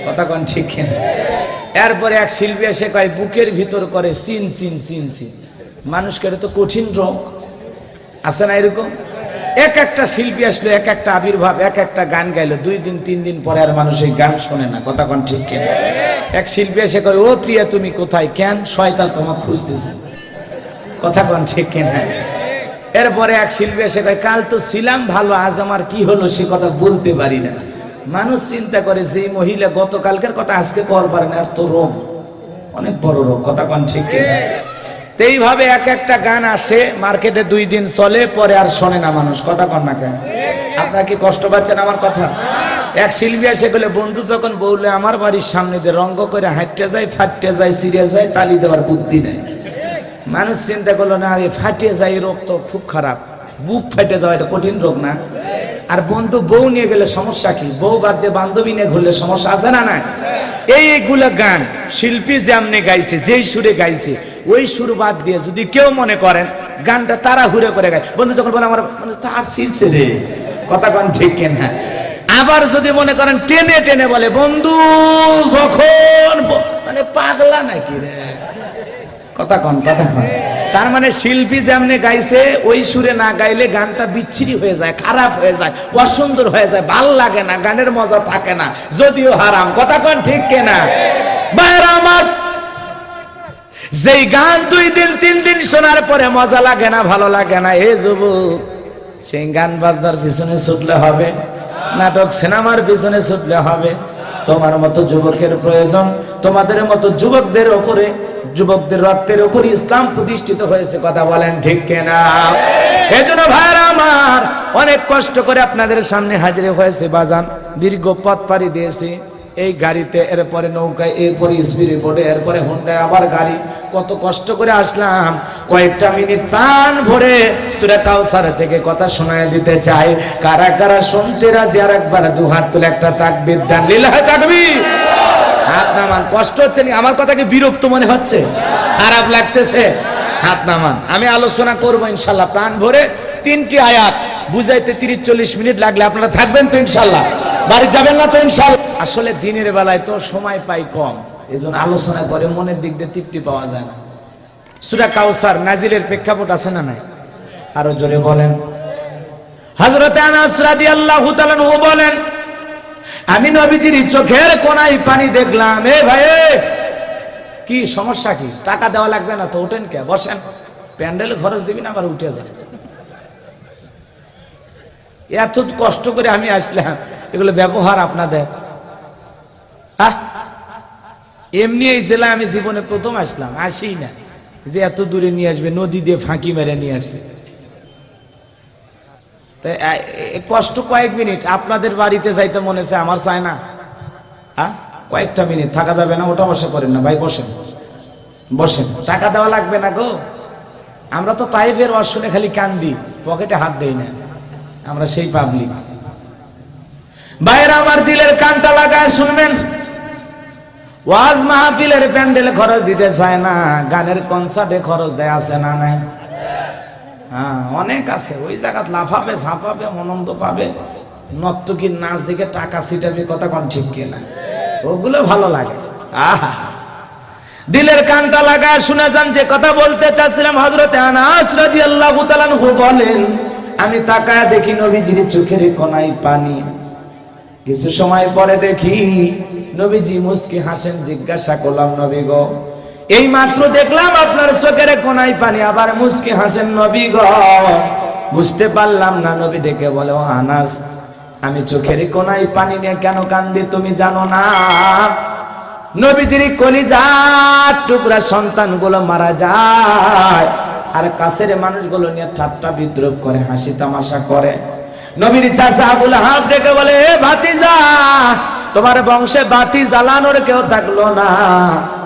কথা কন ঠিক কিনা? এরপরে এক শিল্পী এসে কয় বুকের ভিতর করে চিন চিন চিন চিন। মানুষকে এটা তো কঠিন রোগ, আছে না এরকম? এক একটা শিল্পী আসলো, এক একটা আবির্ভাব, এক একটা গান গাইলো, 2 দিন 3 দিন পরে আর মানুষ এই গান শোনে না, কথা কন ঠিক কিনা? এক শিল্পী এসে কয় ও প্রিয়া তুমি কোথায়, কেন শয়তান তোমাকে খুঁজতেছে, কথা কন ঠিক কিনা? এরপরে এক শিল্পী এসে কয় কাল তো ছিলাম ভালো, আজ আমার কি হলো সে কথা বলতে পারি না। মানুষ চিন্তা করে যে মহিলা গতকালকের কথা আজকে কর পারে না, আর তো রোগ, অনেক বড় রোগ, কথা কন ঠিক কিনা? এইভাবে এক একটা গান আসে মার্কেটে, 2 দিন চলে, পরে আর শোনে না মানুষ, কথা কন না কেন? আপনারা কি কষ্ট পাচ্ছেন আমার কথা? এক শিল্পী এসে বলে বন্ধু যখন বললে আমার বাড়ির সামনে যে রঙ্গ করে হাঁটতে যায়, ফাটতে যায়, ছিঁড়ে যায়, তালি দেওয়ার বুদ্ধি নাই। মানুষ চিন্তা করলো না ফাটিয়ে যায়, রোগ তো খুব খারাপ, বুক ফেটে যাওয়া এটা কঠিন রোগ না? আর বন্ধু বউ নিয়ে গেলে সমস্যা কি? বউ বাদ দিয়ে বান্ধবী নিয়ে ঘুরলে সমস্যা আছে না? নাই? এইগুলো গান শিল্পী যেমনে গাইছে, যেই সুরে গাইছে ওই সুর বাদ দিয়ে যদি কেউ মনে করেন গানটা তারা হুড়ে করে গায়, বন্ধু যখন বলে আমার তার ছিলছে রে, কথা কন ঠিক কিনা? আবার যদি মনে করেন টেনে টেনে বলে বন্ধু যখন, মানে পাগলা নাকি রে, কথা কন, কথা কন। তার মানে শিল্পী যেমনে গাইছে ওই সুরে না গাইলে গানটা বিচ্ছিরি হয়ে যায়, খারাপ হয়ে যায়, অসুন্দর হয়ে যায়, ভাল লাগে না, গানের মজা থাকে না, যদিও হারাম, কথা কন ঠিক কিনা? বাইরে আমার যেই গান 2 দিন 3 দিন শোনার পরে মজা লাগে না, ভালো লাগে না, এ যুবক সেই গান বাজনার পিছনে ছুটলে হবে, নাটক সিনেমার পিছনে ছুটলে হবে? তোমার মতো যুবকের প্রয়োজন, তোমাদের মতো যুবকদের উপরে, যুবকদের রক্তের উপর ইসলাম প্রতিষ্ঠিত হয়েছে, কথা বলেন ঠিক কিনা? এজন্য ভাইরা আমার অনেক কষ্ট করে আপনাদের সামনে হাজির হয়েছে বাজান, দীর্ঘ পথ পাড়ি দিয়েছি, এই গাড়িতে, এরপরে নৌকায়, এরপরে স্পিড বোটে, এরপরে হোন্ডায়, আবার গাড়ি, কত কষ্ট করে আসলাম। কয়েকটা মিনিট প্রাণ ভরে সূরা কাউসার থেকে কথা শোনায় দিতে চাই। কারা কারা শুনতে রাজি আর একবার 2 হাত তুলে একটা তাকবীর দেন, লিল্লাহি তাকবীর। হাত নামান। কষ্ট হচ্ছে না? আমার কথা কি বিরক্ত মনে হচ্ছে? খারাপ লাগতেছে? হাত নামান। আমি আলোচনা করবো ইনশাল্লাহ প্রাণ ভরে। 3টি আয়াত বুঝাইতে 30-40 মিনিট লাগলে আপনারা থাকবেন তো ইনশাল্লাহ? বাড়ি যাবেন না তো ইনশাল্লাহ? আসলে দিনের বেলায় তো সময় পাই কম, এজন্য আলোচনা করে মনের দিক দিয়ে তৃপ্তি পাওয়া যায় না। সূরা কাউসার নাজিলের প্রেক্ষাপট আছে না নাই? আরো জোরে বলেন। হযরত আনাস রাদিয়াল্লাহু তাআলা বলেন, আমি নবীজির চোখের কোনায় পানি দেখলাম। এ ভাই, কি সমস্যা কি? টাকা দেওয়া লাগবে না তো, ওঠেন কে, বসেন, প্যান্ডেল খরচ দিবি না, আবার উঠে যান। এত কষ্ট করে আমি আসলাম, এগুলো ব্যবহার আপনাদের? এমনি এই জেলায় আমি জীবনে প্রথম আসলাম, আসি না যে এত দূরে নিয়ে আসবে, নদী দিয়ে ফাঁকি মেরে নিয়ে আসছে। তো কষ্ট কয়েক মিনিট, আপনাদের বাড়িতে যাইতে মনে চায়, আমার চায় না? হ্যাঁ, কয়েকটা মিনিট থাকা যাবে না? ওটা বসে করেন না ভাই, বসেন বসেন, টাকা দেওয়া লাগবে না গো। আমরা তো তাইফের ওয়াজ শুনে খালি কান্দি, পকেটে হাত দেই না, আমরা সেই পাবলিক। ভাইরা আমার, দিলের কানটা লাগায় শুনবেন। ওয়াজ মাহফিলের প্যান্ডেলে খরচ দিতে চায় না, গানের কনসার্টে খরচ দেয়, আছে না নাই? হ্যাঁ, অনেক আছে। ওই জায়গাত লাফাবে ঝাঁপাবে, আনন্দ পাবে, নর্তকীর নাচ দেখে টাকা ছিটাবে, কথা কোন ঠিক কিনা? ওগুলো ভালো লাগে। আহা, দিলের কানটা লাগায় শুনে যান। যে কথা বলতে চাচ্ছিলাম, হযরত আনাস রাদিয়াল্লাহু তাআলা আনহু বলেন, আমি তাকায় দেখি নবীজির চোখের কোনায় পানি। কিছু সময় পরে দেখি নবীজি মুস্কি হাসেন। জিজ্ঞাসা করলাম, নবী গো, এই মাত্র দেখলাম আপনার চোখের কোনায় পানি, আবার মুস্কি হাসেন নবী গো, বুঝতে পারলাম না। নবী ডেকে বলে, ও আনাস, আমি চোখের কোনায় পানি নিয়ে কেন কান্দি তুমি জানো না? নবীজির কলিজার টুকরা সন্তানগুলো মারা যায়, আর কাছের মানুষগুলো নিয়ে ঠাট্টা বিদ্রুপ করে, হাসি তামাশা করে। নবীর চাচা আবু লাহাব ডেকে বলে, এ ভাতিজা, তোমার বংশে বাতি জ্বালানোর কেউ থাকলো না,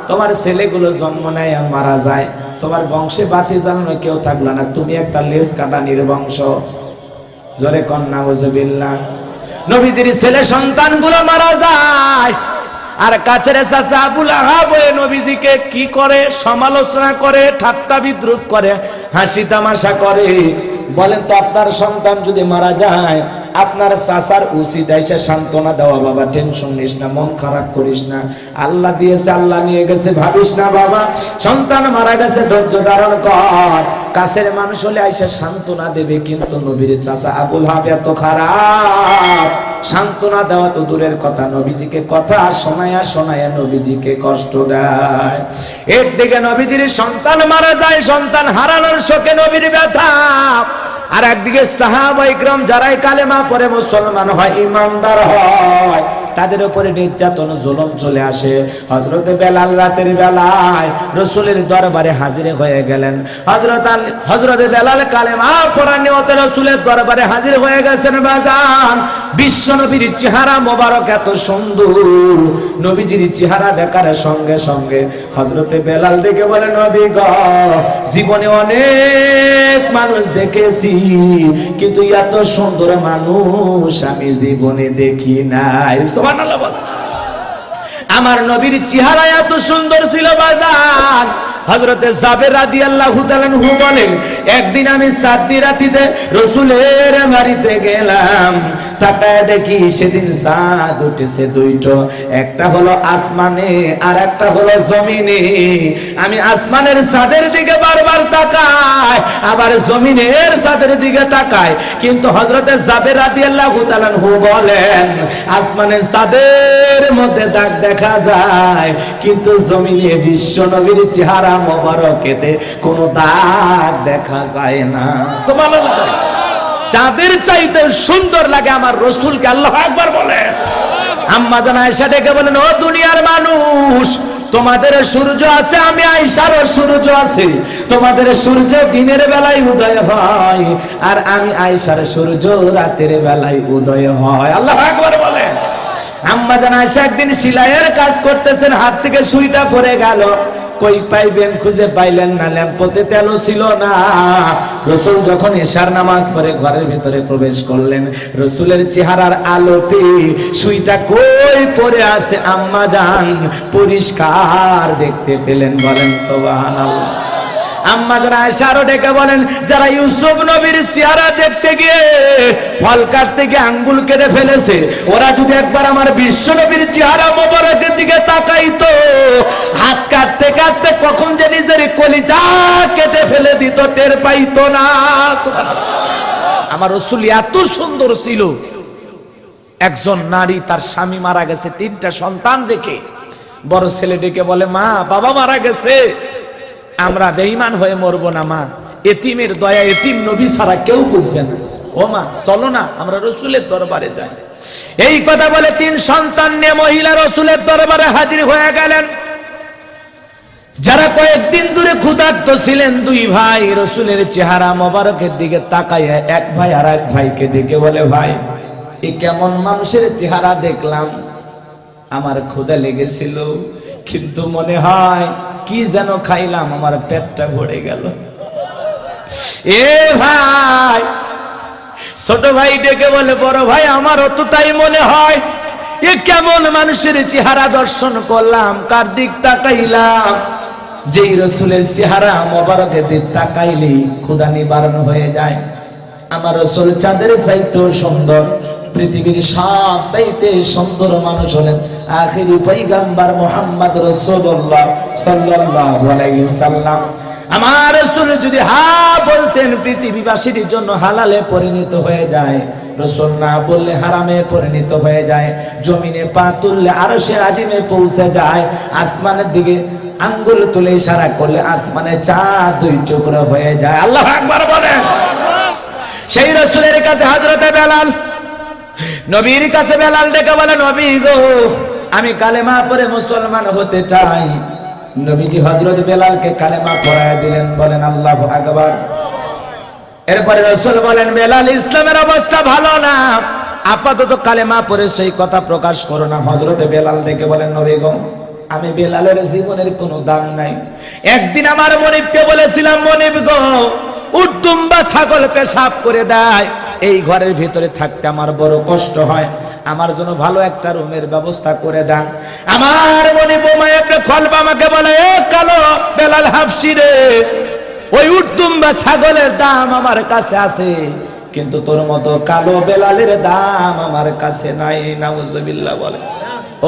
তোমার ছেলেগুলো জন্ম নেয় আর মারা যায়, তোমার বংশে বাতি জ্বালানোর কেউ থাকলো না, তুমি একটা লেজ কাটা নির্বংশ। জোরে কন্যা নাউজুবিল্লাহ। নবীজির ছেলে সন্তানগুলো মারা যায়, আর কাছের চাচা আবু লাহাব নবীজিকে কি করে? সমালোচনা করে, ঠাট্টা বিদ্রুপ করে, হাসি তামাশা করে। বলেন তো, আপনার সন্তান যদি মারা যায়, আপনার চাচার উচিত এসে সান্ত্বনা দেওয়া, বাবা টেনশন নিস না, মন খারাপ করিস না, আল্লাহ দিয়েছে আল্লাহ নিয়ে গেছে, ভাবিস না বাবা, সন্তান মারা গেছে, ধৈর্য ধারণ কর। কাছের মানুষ হলে এসে সান্ত্বনা দেবে, কিন্তু নবীর চাচা আবু লাহাব এত খারাপ, সান্ত্বনা দেওয়া তো দূরের কথা, নবীজিকে কথা শোনায়া শোনায়া নবীজিকে কষ্ট দেয়। একদিকে নবীজির সন্তান মারা যায়, সন্তান হারানোর শোকে নবীর ব্যথা, আর একদিকে সাহাবা ইকরাম যারাই কালেমা পড়ে মুসলমান হয়, ইমানদার হয়, তাদের উপরে নির্যাতন জুলুম চলে আসে। হযরত বেলাল রাতের বেলায় রাসূলের দরবারে হাজির হয়ে গেলেন। হযরত বেলাল কালেমা পড়ার নিয়তে রাসূলের দরবারে হাজির হয়ে গেছেন। বাজান, বিশ্ব নবীর চেহারা মোবারক এত সুন্দর, নবীজির চেহারা দেখার সঙ্গে সঙ্গে হযরত বেলাল ডেকে বলে, নবী গো, জীবনে অনেক মানুষ দেখেছি, কিন্তু এত সুন্দর মানুষ আমি জীবনে দেখি নাই। সুবহানাল্লাহ বল। আমার নবীর চেহারা এত সুন্দর ছিল বাজান। হযরতে জাবের রাদিয়াল্লাহু তাআলা আনহু বলেন, একদিন আমি সাতটি রাতিতে রাসূলের বাড়িতে গেলাম, তাকায় দেখি সেদিন চাঁদ উঠেছে দুইটো, একটা হলো আসমানে আর একটা হলো জমিনে। আমি আসমানের চাঁদের দিকে বারবার তাকাই, আবার জমিনের চাঁদের দিকে তাকাই, কিন্তু হযরতে জাবের রাদিয়াল্লাহু তাআলা আনহু বলেন, আসমানের চাঁদের মধ্যে দাগ দেখা যায়, কিন্তু জমিনে বিশ্ব নবীর চেহারা মোবারকেতে কোনো দাগ দেখা যায় না। সুবহানাল্লাহ। চাঁদের চাইতে সুন্দর লাগে আমার রাসূলকে। আল্লাহু আকবার বলেন। আম্মা জান আয়েশা ডেকে বলেন, ও দুনিয়ার মানুষ, তোমাদের সূর্য আছে, আমি আয়েশারও সূর্য আছে। তোমাদের সূর্য দিনের বেলায় উদয় হয়, আর আমি আয়েশার সূর্য রাতের বেলায় উদয় হয়। আল্লাহু আকবার বলেন। আম্মা জান আয়েশা একদিন সেলাইয়ের কাজ করতেছেন, হাত থেকে সুইটা পড়ে গেল, কই পাইবেন খুঁজে পাইলেন না, ল্যাম্পতে তেলও ছিল না। রাসূল যখন এশার নামাজ পড়ে ঘরের ভিতরে প্রবেশ করলেন, রাসূলের চেহারার আলোতে সুইটা কই পড়ে আছে আম্মা জান পরিষ্কার দেখতে পেলেন। বলেন সুবহানাল্লাহ। আম্মা জান আয়েশা আরো ডেকে বলেন, যারা ইউসুফ নবীর চেহারা দেখতে গিয়ে ফল কাটতে গিয়ে আঙ্গুল কেটে ফেলেছে, ওরা যদি একবার আমার বিশ্ব নবীর চেহারা মোবারকের দিকে তাকাইতো, হাত কাটতে কাটতে কখন যে নিজের কলিজা কেটে ফেলে দিত টের পাইতো না। আমার রাসূল এত সুন্দর ছিল। একজন নারী, তার স্বামী মারা গেছে, 3টা সন্তান রেখে, বড় ছেলে ডেকে বলে, মা, বাবা মারা গেছে, আমরা বেঈমান হয়ে মরবো না মা, এতিমের দয়া এতিম নবী ছাড়া কেউ বুঝবে না। ও মা, চলো না আমরা রাসূলের দরবারে যাই। এই কথা বলে 3 সন্তান নিয়ে মহিলা রাসূলের দরবারে হাজির হয়ে গেলেন। যারা কয়েকদিন ধরে ক্ষুধার্ত ছিলেন, দুই ভাই রসুলের চেহারা মোবারকের দিকে তাকাইয়া এক ভাই আর এক ভাইকে ডেকে বলে, ভাই এ কেমন মানুষের চেহারা দেখলাম, আমার ক্ষুধা লেগেছিল কিন্তু মনে হয় কি যেন খাইলাম, আমার পেটটা ভরে গেল। এ ভাই, ছোট ভাই ডেকে বলে, বড় ভাই আমারও তো তাই মনে হয়, এ কেমন মানুষের চেহারা দর্শন করলাম, কার দিক তাকাইলাম, যেই রসুলের চেহারা মোবারকের দিক তাকাইলেই ক্ষুধা নিবারণ হয়ে যায়। আমার রসুল চাঁদের চাইতেও সুন্দর, পৃথিবীর সব চাইতে সুন্দর মানুষ হলেন আখিরি পয়গম্বর মুহাম্মদ রাসূলুল্লাহ সাল্লাল্লাহু আলাইহি সাল্লাম। আমার রাসূল যদি হা বলতেন পৃথিবীবাসীর জন্য হালালে পরিণত হয়ে যায়, রাসূল না বললে হারামে পরিণত হয়ে যায়, জমিনে পা তুললে আরশে আজিমে পৌঁছে যায়, আসমানের দিকে আঙ্গুল তুলে ইশারা করলে আসমানে চাঁদ দুই টুকরো হয়ে যায়। আল্লাহু আকবার বলেন। সেই রাসূলের কাছে হযরতে বেলাল, নবীর কাছে বেলাল ডেকে বলে, নবী গো আমি কালেমা পড়ে মুসলমান হতে চাই। নবীজি হযরত বেলালকে কালেমা পড়ায় দিলেন, বলেন আল্লাহু আকবার। এরপরে রাসূল বলেন, বেলাল ইসলামের অবস্থা ভালো না, আপাতত কালেমা পড়ে সেই কথা প্রকাশ করো না। হযরতে বেলাল ডেকে বলেন, নবী গো আমি বেলালের জীবনের কোনো দাম নাই। একদিন আমার মনিবকে বলেছিলাম, মনিব গো উট দুম্বা ছাগল পেশাব করে দেয়, এই ঘরের ভিতরে থাকতে আমার বড় কষ্ট হয়, আমার জন্য ভালো একটা রুমের ব্যবস্থা করে দেন। আমার মনিব উমাইয়া ইবনে খলব আমাকে বলে, এ কালো বেলাল হাবশী রে, ওই উট দুম্বা ছাগলের দাম আমার কাছে আছে, কিন্তু তোর মতো কালো বেলালের দাম আমার কাছে নাই। নাউজুবিল্লাহ বলে,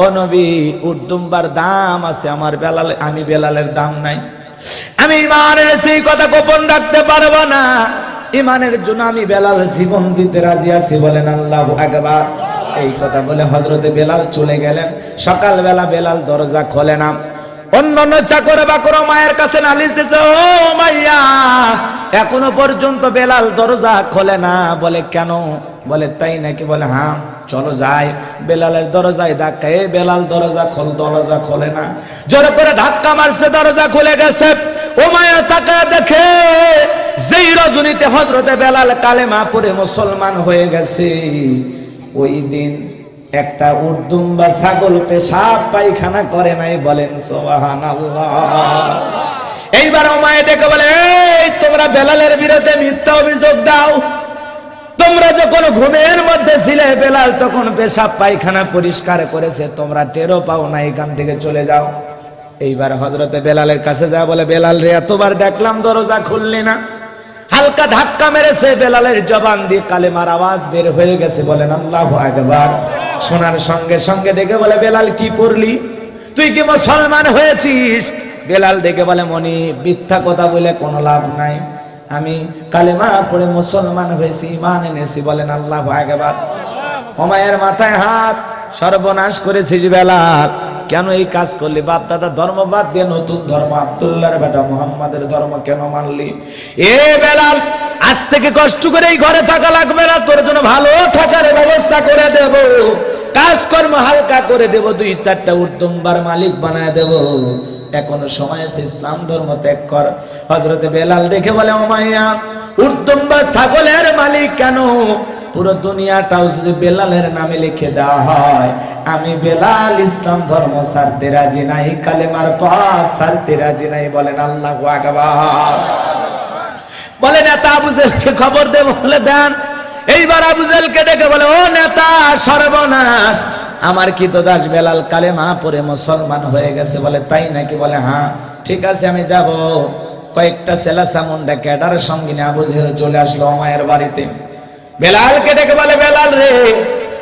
ও নবী উট দুম্বার দাম আছে, আমার বেলাল, আমি বেলালের দাম নাই। আমি ইমানের সেই কথা গোপন রাখতে পারবো না, ইমানের জন্য আমি বেলাল জীবন দিতে রাজি আছি। বলেন আল্লাহু আকবার। এই কথা বলে হযরতে বেলাল চলে গেলেন। সকালবেলা বেলাল দরজা খোলে না, অন্যান্য চাকর বাকর মায়ের কাছে নালিশ দিচ্ছে, ও মাইয়া এখনো পর্যন্ত বেলাল দরজা খোলে না। বলে কেন? বলে তাই নাকি? বলে হ্যাঁ চলো যাই। বেলালের দরজায় ধাক্কা, এ বেলাল দরজা খোল, দরজা খোলে না। জোরে করে ধাক্কা মারছে, দরজা খুলে গেছে। ও মায়া তাকায় দেখে যেই রজনীতে হযরতে বেলাল কালেমা পড়ে মুসলমান হয়ে গেছে, ওই দিন একটা উট দুম্বা ছাগল পেশাব পায়খানা করে নাই। বলেন সুবহানাল্লাহ। এইবার ও মায়া দেখে বলে, এই তোমরা বেলালের বিরুদ্ধে মিথ্যা অভিযোগ দাও, তোমরা যখন ঘুমের মধ্যে ছিলে বেলাল তখন পেশাব পায়খানা পরিষ্কার করেছে, তোমরা টেরও পাও না, এখান থেকে চলে যাও। এইবার হযরতে বেলালের কাছে যা বলে, বেলাল রে এতবার ডাকলাম দরজা খুললি না। হালকা ধাক্কা মেরেছে, বেলালের জবান দিয়ে কালেমার আওয়াজ বের হয়ে গেছে। বলেন আল্লাহু আকবার। শোনার সঙ্গে সঙ্গে ডেকে বলে, বেলাল কি পড়লি? তুই কি মুসলমান হয়েছিস? বেলাল ডেকে বলে, মনি মিথ্যা কথা বলে কোনো লাভ নাই, আমি কালেমা পড়ে মুসলমান হয়েছি, ঈমান এনেছি। বলেন আল্লাহু আকবার। উমাইয়ার মাথায় হাত, সর্বনাশ করেছিস বেলাল, কেন এই কাজ করলি? বাপ দাদা ধর্ম বাদ দিয়ে নতুন ধর্ম আব্দুল্লাহর বেটা মুহাম্মাদের ধর্ম কেন মানলি? এ বেলাল আজ থেকে কষ্ট করে এই ঘরে থাকা লাগবে না, তোর জন্য ভালো থাকার ব্যবস্থা করে দেব, কাজকর্ম হালকা করে দেব, 2-4টা উট দুম্বার মালিক বানায় দেব, এখনো সময় আছে, ইসলাম ধর্ম ত্যাগ কর। হযরতে বেলাল দেখে বলে, উমাইয়া উট দুম্বা ছাগলের মালিক কেন? পুরো দুনিয়াটাও যদি বেলালের নামে লিখে দেওয়া হয়, আমি বেলাল ইসলাম ধর্ম ছাড়তে রাজি নাই, কালেমার পথ ছাড়তে রাজি নাই। বলেন আল্লাহু আকবার। বলে নেতা আবু জেলকে খবর দেব, বলে দেন। এইবার আবু জেলকে ডেকে বলে, ও নেতা সর্বনাশ, আমার কৃতদাস বেলাল কালেমা পড়ে মুসলমান হয়ে গেছে। বলে তাই নাকি? বলে হ্যাঁ ঠিক আছে আমি যাব। কয়েকটা সেলা সামুন্ডা ক্যাডারের সঙ্গে নিয়ে আবু জেল চলে আসলো উমাইয়ার বাড়িতে। বেলালকে ডেকে বলে, বেলাল রে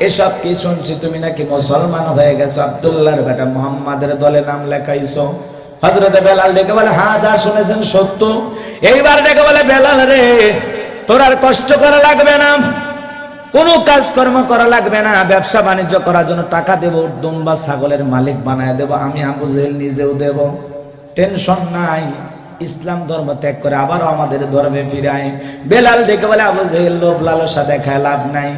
এসব কি শুনছি, তুমি নাকি মুসলমান হয়ে গেছো, আব্দুল্লাহর বেটা মুহাম্মাদের দলে নাম লেখাইছো। হযরতে বেলাল ডেকে বলে, হ্যাঁ যা শুনেছেন সত্য। এইবার ডেকে বলে, বেলাল রে তোর আর কষ্ট করা লাগবে না, কোনো কাজকর্ম করা লাগবে না, ব্যবসা বাণিজ্য করার জন্য টাকা দেব, দুম্বা ছাগলের মালিক বানায় দেব, আমি আবু জেহেল নিজেও দেব, টেনশন নাই। ইসলাম ধর্ম ত্যাগ করে আবারও আমাদের ধর্মে ফিরায়। বেলাল ডেকে বলে, আবু জেহেল লোভ লালসা দেখায় লাভ নাই,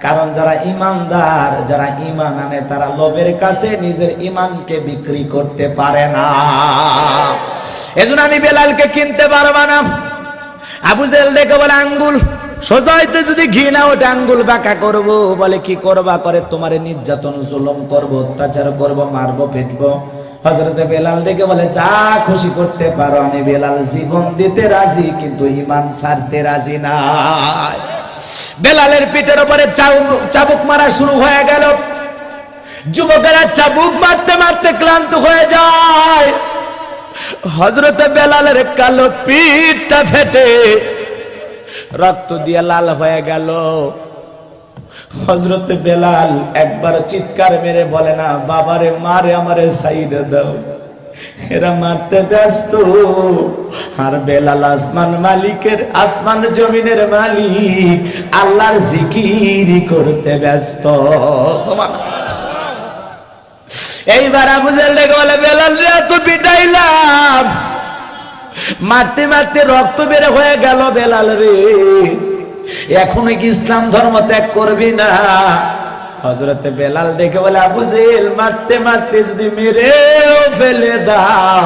কারণ যারা ইমানদার, যারা ইমান আনে, তারা লোভের কাছে নিজের ইমানকে বিক্রি করতে পারে না। এজন্য আমি বেলালকে কিনতে পারবো না। আবু জেহেল দেখে বলে আঙ্গুল সোজা হইতে যদি ঘি না ওঠে আঙ্গুল বাঁকা করবো। বলে কি করবা? করে তোমারে নির্যাতন জুলুম করবো, অত্যাচার করবো, মারবো, পেটবো। হযরতে বেলাল দেখে বলে যা খুশি করতে পারো, আমি বেলাল জীবন দিতে রাজি, কিন্তু ঈমান ছাড়তে রাজি না। বেলালের পিঠের উপরে চাবুক মারা শুরু হয়ে গেল। যুবকেরা চাবুক মারতে মারতে ক্লান্ত হয়ে যায়। হযরতে বেলালের কালো পিঠটা ফেটে রক্ত দিয়ে লাল হয়ে গেল। হযরতে বেলাল একবার চিৎকার মেরে বলে না, বাবারে মারে, আমারে সাইডে দাও, এরা মারতে ব্যস্ত। আর বেলাল আসমান মালিকের, আসমান জমিনের মালিক আল্লাহর জিকির করতে ব্যস্ত। এইবার আবু জেহেল দেখে বলে বেলাল রে এত পিটাইলাম, মারতে মারতে রক্ত বের হয়ে গেল, বেলাল রে এখনো কি ইসলাম ধর্ম ত্যাগ করবি না? হযরতে বেলাল দেখে বলে আবু জেহেল মারতে মারতে যদি মেরেও ফেলে দাও,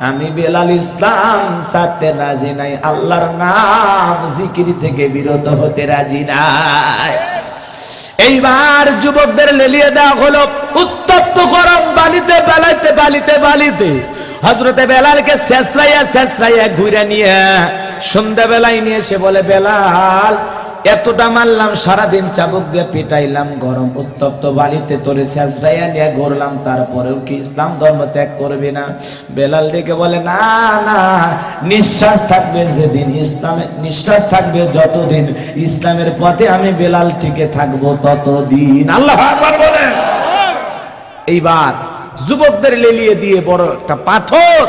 আমি বেলাল ইসলাম ছাড়তে রাজি নাই, আল্লাহর নাম জিকির থেকে বিরত হতে রাজি নাই। এইবার যুবকদের লেলিয়ে দেওয়া হলো উত্তপ্ত গরম বালিতে বালিতে বালিতে বালিতে। হযরতে বেলালকে শেষরাইয়া ঘুরে নিয়ে সন্ধ্যাবেলায় নিয়ে এসে বলে বেলাল এতটা মারলাম, সারাদিন চাবুক দিয়ে পিটাইলাম, গরম উত্তপ্ত বালিতে তোরে শেষরাইয়া নিয়ে ঘুরলাম, তারপরেও কি ইসলাম ধর্ম ত্যাগ করবি না? বেলাল ডেকে বলে না না, নিঃশ্বাস থাকবে যেদিন, ইসলামে নিঃশ্বাস থাকবে যতদিন, ইসলামের পথে আমি বেলাল টিকে থাকবো ততদিন। আল্লাহু আকবার বলেন। এইবার যুবকদের লেলিয়ে দিয়ে বড় একটা পাথর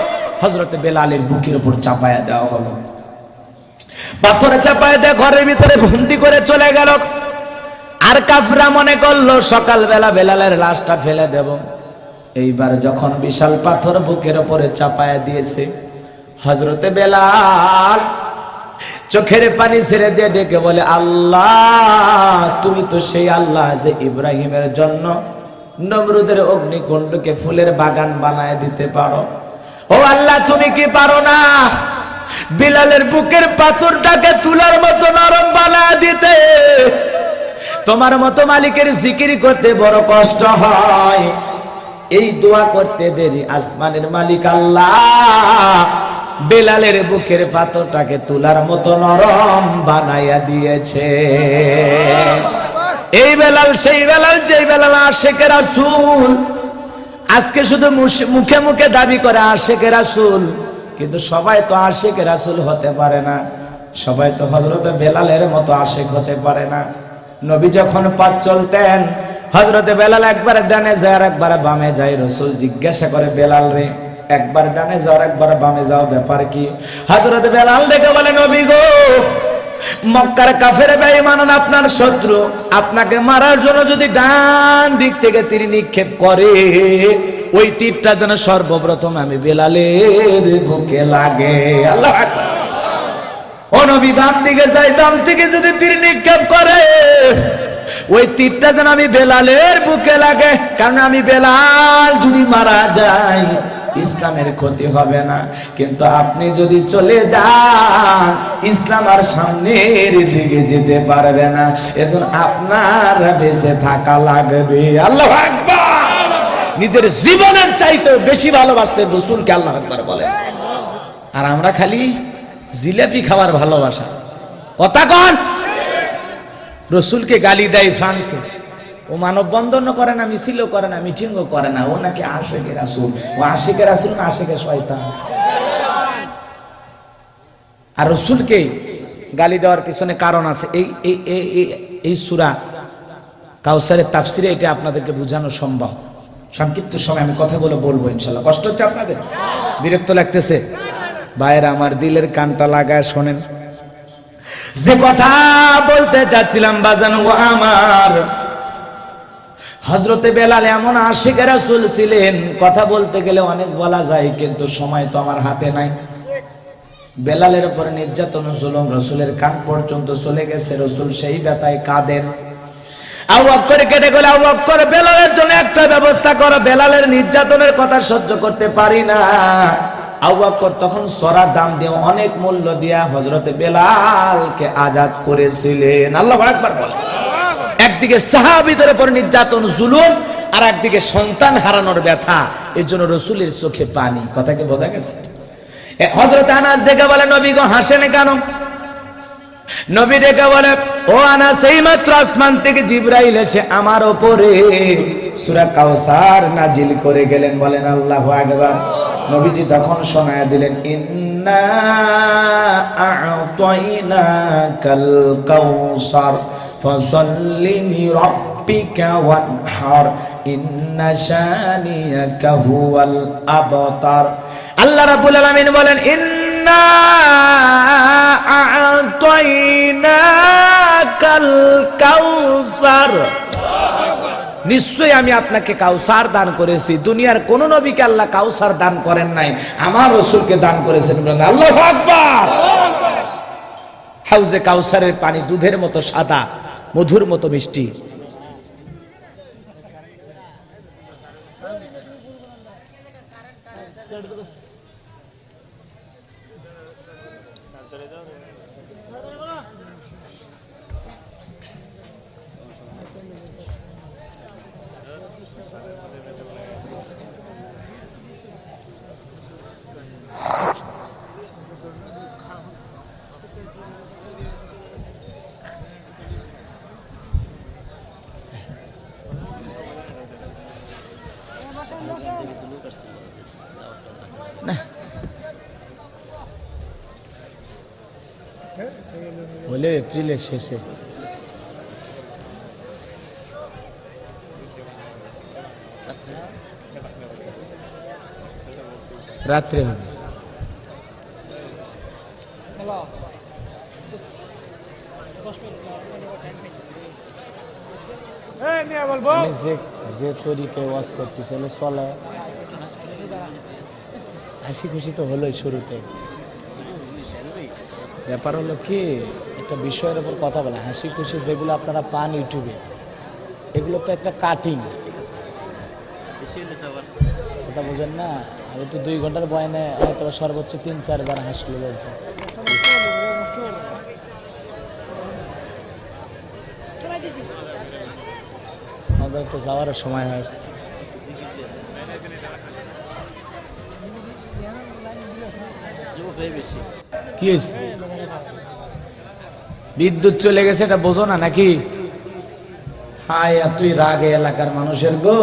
হযরতে বেলালের বুকের উপর চাপায়া দেওয়া হলো। পাথরে চাপায়া দিয়ে ঘরের ভিতরে বন্দি করে চলে গেল। আর কাফেররা মনে করলো সকালবেলা বেলালের লাশটা ফেলে দেব। এইবার যখন বিশাল পাথর বুকের উপরে চাপায়া দিয়েছে, হযরতে বেলাল চোখের পানি ছেড়ে দিয়ে ডেকে বলে আল্লাহ, তুমি তো সেই আল্লাহ যে ইব্রাহিমের জন্য নমরুদের অগ্নিকুণ্ডকে ফুলের বাগান বানায় দিতে পারো। ও আল্লাহ, তুমি কি পারো না বিলালের বুকের পাথরটাকে তুলার মতো নরম বানায় দিতে? তোমার মতো মালিকের জিকির করতে বড় কষ্ট হয়, এই দোয়া করতে দেরি আসমানের মালিক আল্লাহ বেলালের বুকের পাথরটাকে তুলার মতো নরম বানাইয়া দিয়েছে। এই বেলাল সেই বেলাল, যেই বেলাল আশিকে রাসূল। আজকে শুধু মুখে মুখে দাবি করে আশিকে রাসূল, কিন্তু সবাই তো আশিকে রাসূল হতে পারে না, সবাই তো হযরতে বেলালের মতো আশিক হতে পারে না। নবী যখন পথ চলতেন, হযরতে বেলাল একবার ডানে যায় আর একবার বামে যায়। রাসূল জিজ্ঞাসা করে বেলাল রে, একবার ডানে যাও একবার বামে যাও, ব্যাপার কি? হযরতে বেলাল দেখে বলে নবী গো, মক্কার কাফের বেঈমান আপনার শত্রু, আপনাকে মারার জন্য যদি ডান দিক থেকে তীর নিক্ষেপ করে, ওই তীরটা যেন সর্বপ্রথম আমি বেলালের বুকে লাগে। আল্লাহু আকবার। ও নবী, বাম দিকে যাই, বাম থেকে যদি তীর নিক্ষেপ করে, ওই তীরটা যেন আমি বেলালের বুকে লাগে, কারণ আমি বেলাল যদি মারা যাই ইসলামের ক্ষতি হবে না, কিন্তু আপনি যদি চলে যান ইসলাম আর সামনের দিকে যেতে পারবে না, এজন্য আপনার বেঁচে থাকা লাগবে। আল্লাহু আকবার। নিজের জীবনের চাইতে বেশি ভালোবাসতে রাসূলকে আল্লাহু আকবার বলে। আর আমরা খালি জিলাপি খাবার ভালোবাসা। কথা কন। রাসূলকে গালি দেয় ফ্রান্সে, ও মানববন্ধন করে না, মিছিলও করে না, মিটিংও করে না, ও নাকি আশিকে রাসূল। ও আশিকে রাসূল না আশিকে শয়তান। আর রাসূলকে গালি দেওয়ার পিছনে কারণ আছে। এই সূরা কাউসারের তাফসিরে এটা আপনাদেরকে বোঝানো সম্ভব। সংক্ষিপ্ত সময় আমি কথাগুলো বলবো ইনশাআল্লাহ। কষ্ট হচ্ছে আপনাদের? বিরক্ত লাগতেছে? ভাইরা আমার, দিলের কানটা লাগায় শোনেন। যে কথা বলতে যাচ্ছিলাম বাজান গো আমার, হযরতে বেলাল এমন আশিক রাসূল ছিলেন, কথা বলতে গেলে অনেক বলা যায়, কিন্তু সময় তো আমার হাতে নাই। বেলালের উপরে নির্যাতন জুলুম রাসূলের কান পর্যন্ত চলে গেছে। রাসূল সেই ব্যথায় কাঁদেন। আবু বকর কেটে গেল, আবু বকর বেলালের জন্য একটা ব্যবস্থা করো, বেলালের নির্যাতনের কথা সহ্য করতে পারি না। আবু বকর তখন সরা দাম দিয়ে অনেক মূল্য দিয়া হযরতে বেলালকে আজাদ করেছিলেন। আল্লাহু আকবার বলে। একদিকে সাহাবীদের উপর নির্যাতন জুলুম, আর একদিকে সন্তান হারানোর ব্যথা, এর জন্য রাসূলের চোখে পানি। কথা কি বোঝা গেছে? হযরত আনাস ডেকে বলে, নবী গো হাসেন কেন? নবী ডেকে বলে, ও আনাস, এইমাত্র আসমান থেকে জিবরাইল এসে আমার উপরে সূরা কাউসার নাজিল করে গেলেন। বলেন আল্লাহু আকবার। নবীজি তখন শোনায়া দিলেন, ইন্না আ'তাইনাকাল কাউসার ফাসাল্লি লিরাব্বিকা ওয়ানহার ইন্না শানিয়াকা হুয়াল আবতার। আল্লাহ রাব্বুল আলামিন বলেন, ইন্না আ'তাইনাকাল কাউসার, নিশ্চয়ই আমি আপনাকে কাউসার দান করেছি। দুনিয়ার কোন নবীকে আল্লাহ কাউসার দান করেন নাই, আমার রাসূলকে দান করেছেন। বলেন আল্লাহু আকবার। হাউজে কাউসারের পানি দুধের মতো সাদা, মধুর মতো মিষ্টি। বলে এপ্রিলের শেষে রাত্রে হবে। যে তরিকে ওয়াজ করতেছিল চলে, হাসি খুশি তো হলোই শুরুতে। ব্যাপার হলো কি, একটা বিষয়ের উপর কথা বলে হাসি খুশি যেগুলো আপনারা পান ইউটিউবে, এগুলো তো একটা কাটিং, কথা বোঝেন না। আমি তো 2 ঘন্টার বয়ানে হয়তো সর্বোচ্চ 3-4 বার হাসলো বলতো। আমাদের একটু যাওয়ার সময় হয়েছে। কি হয়েছে? বিদ্যুৎ চলে গেছে, এটা বোঝো না নাকি? হায় তুই রাগে এলাকার মানুষের গো।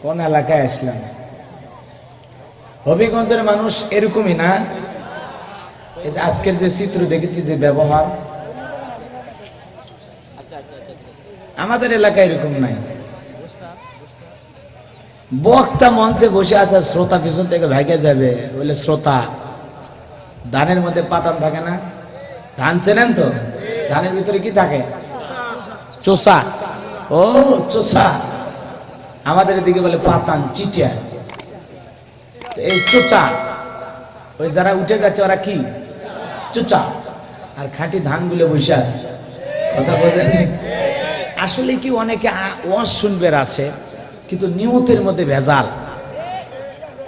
কোন এলাকায় আসলাম? হবিগঞ্জের মানুষ এরকমই না? এই যে আজকের যে চিত্র দেখেছি, যে ব্যবহার, আমাদের এলাকায় এরকম নাই। বক্তা মঞ্চে বসে আছে, শ্রোতা পিছন থেকে ভাগে যাবে, বলে শ্রোতা। ধানের মধ্যে পাতান থাকে না? ধান চেনেন তো? ধানের ভিতরে কি থাকে? চোষা। ও চোষা, আমাদের এদিকে বলে পাতান, চিটিয়া। এই চোচা, ওই যারা উঠে যাচ্ছে ওরা কি? চোচা। আর খাঁটি ধান গুলো বসে আছে। কথা বোঝেন? আসলে কি, অনেকে ওয়াজ শুনবের আছে, কিন্তু নিয়তের মধ্যে ভেজাল।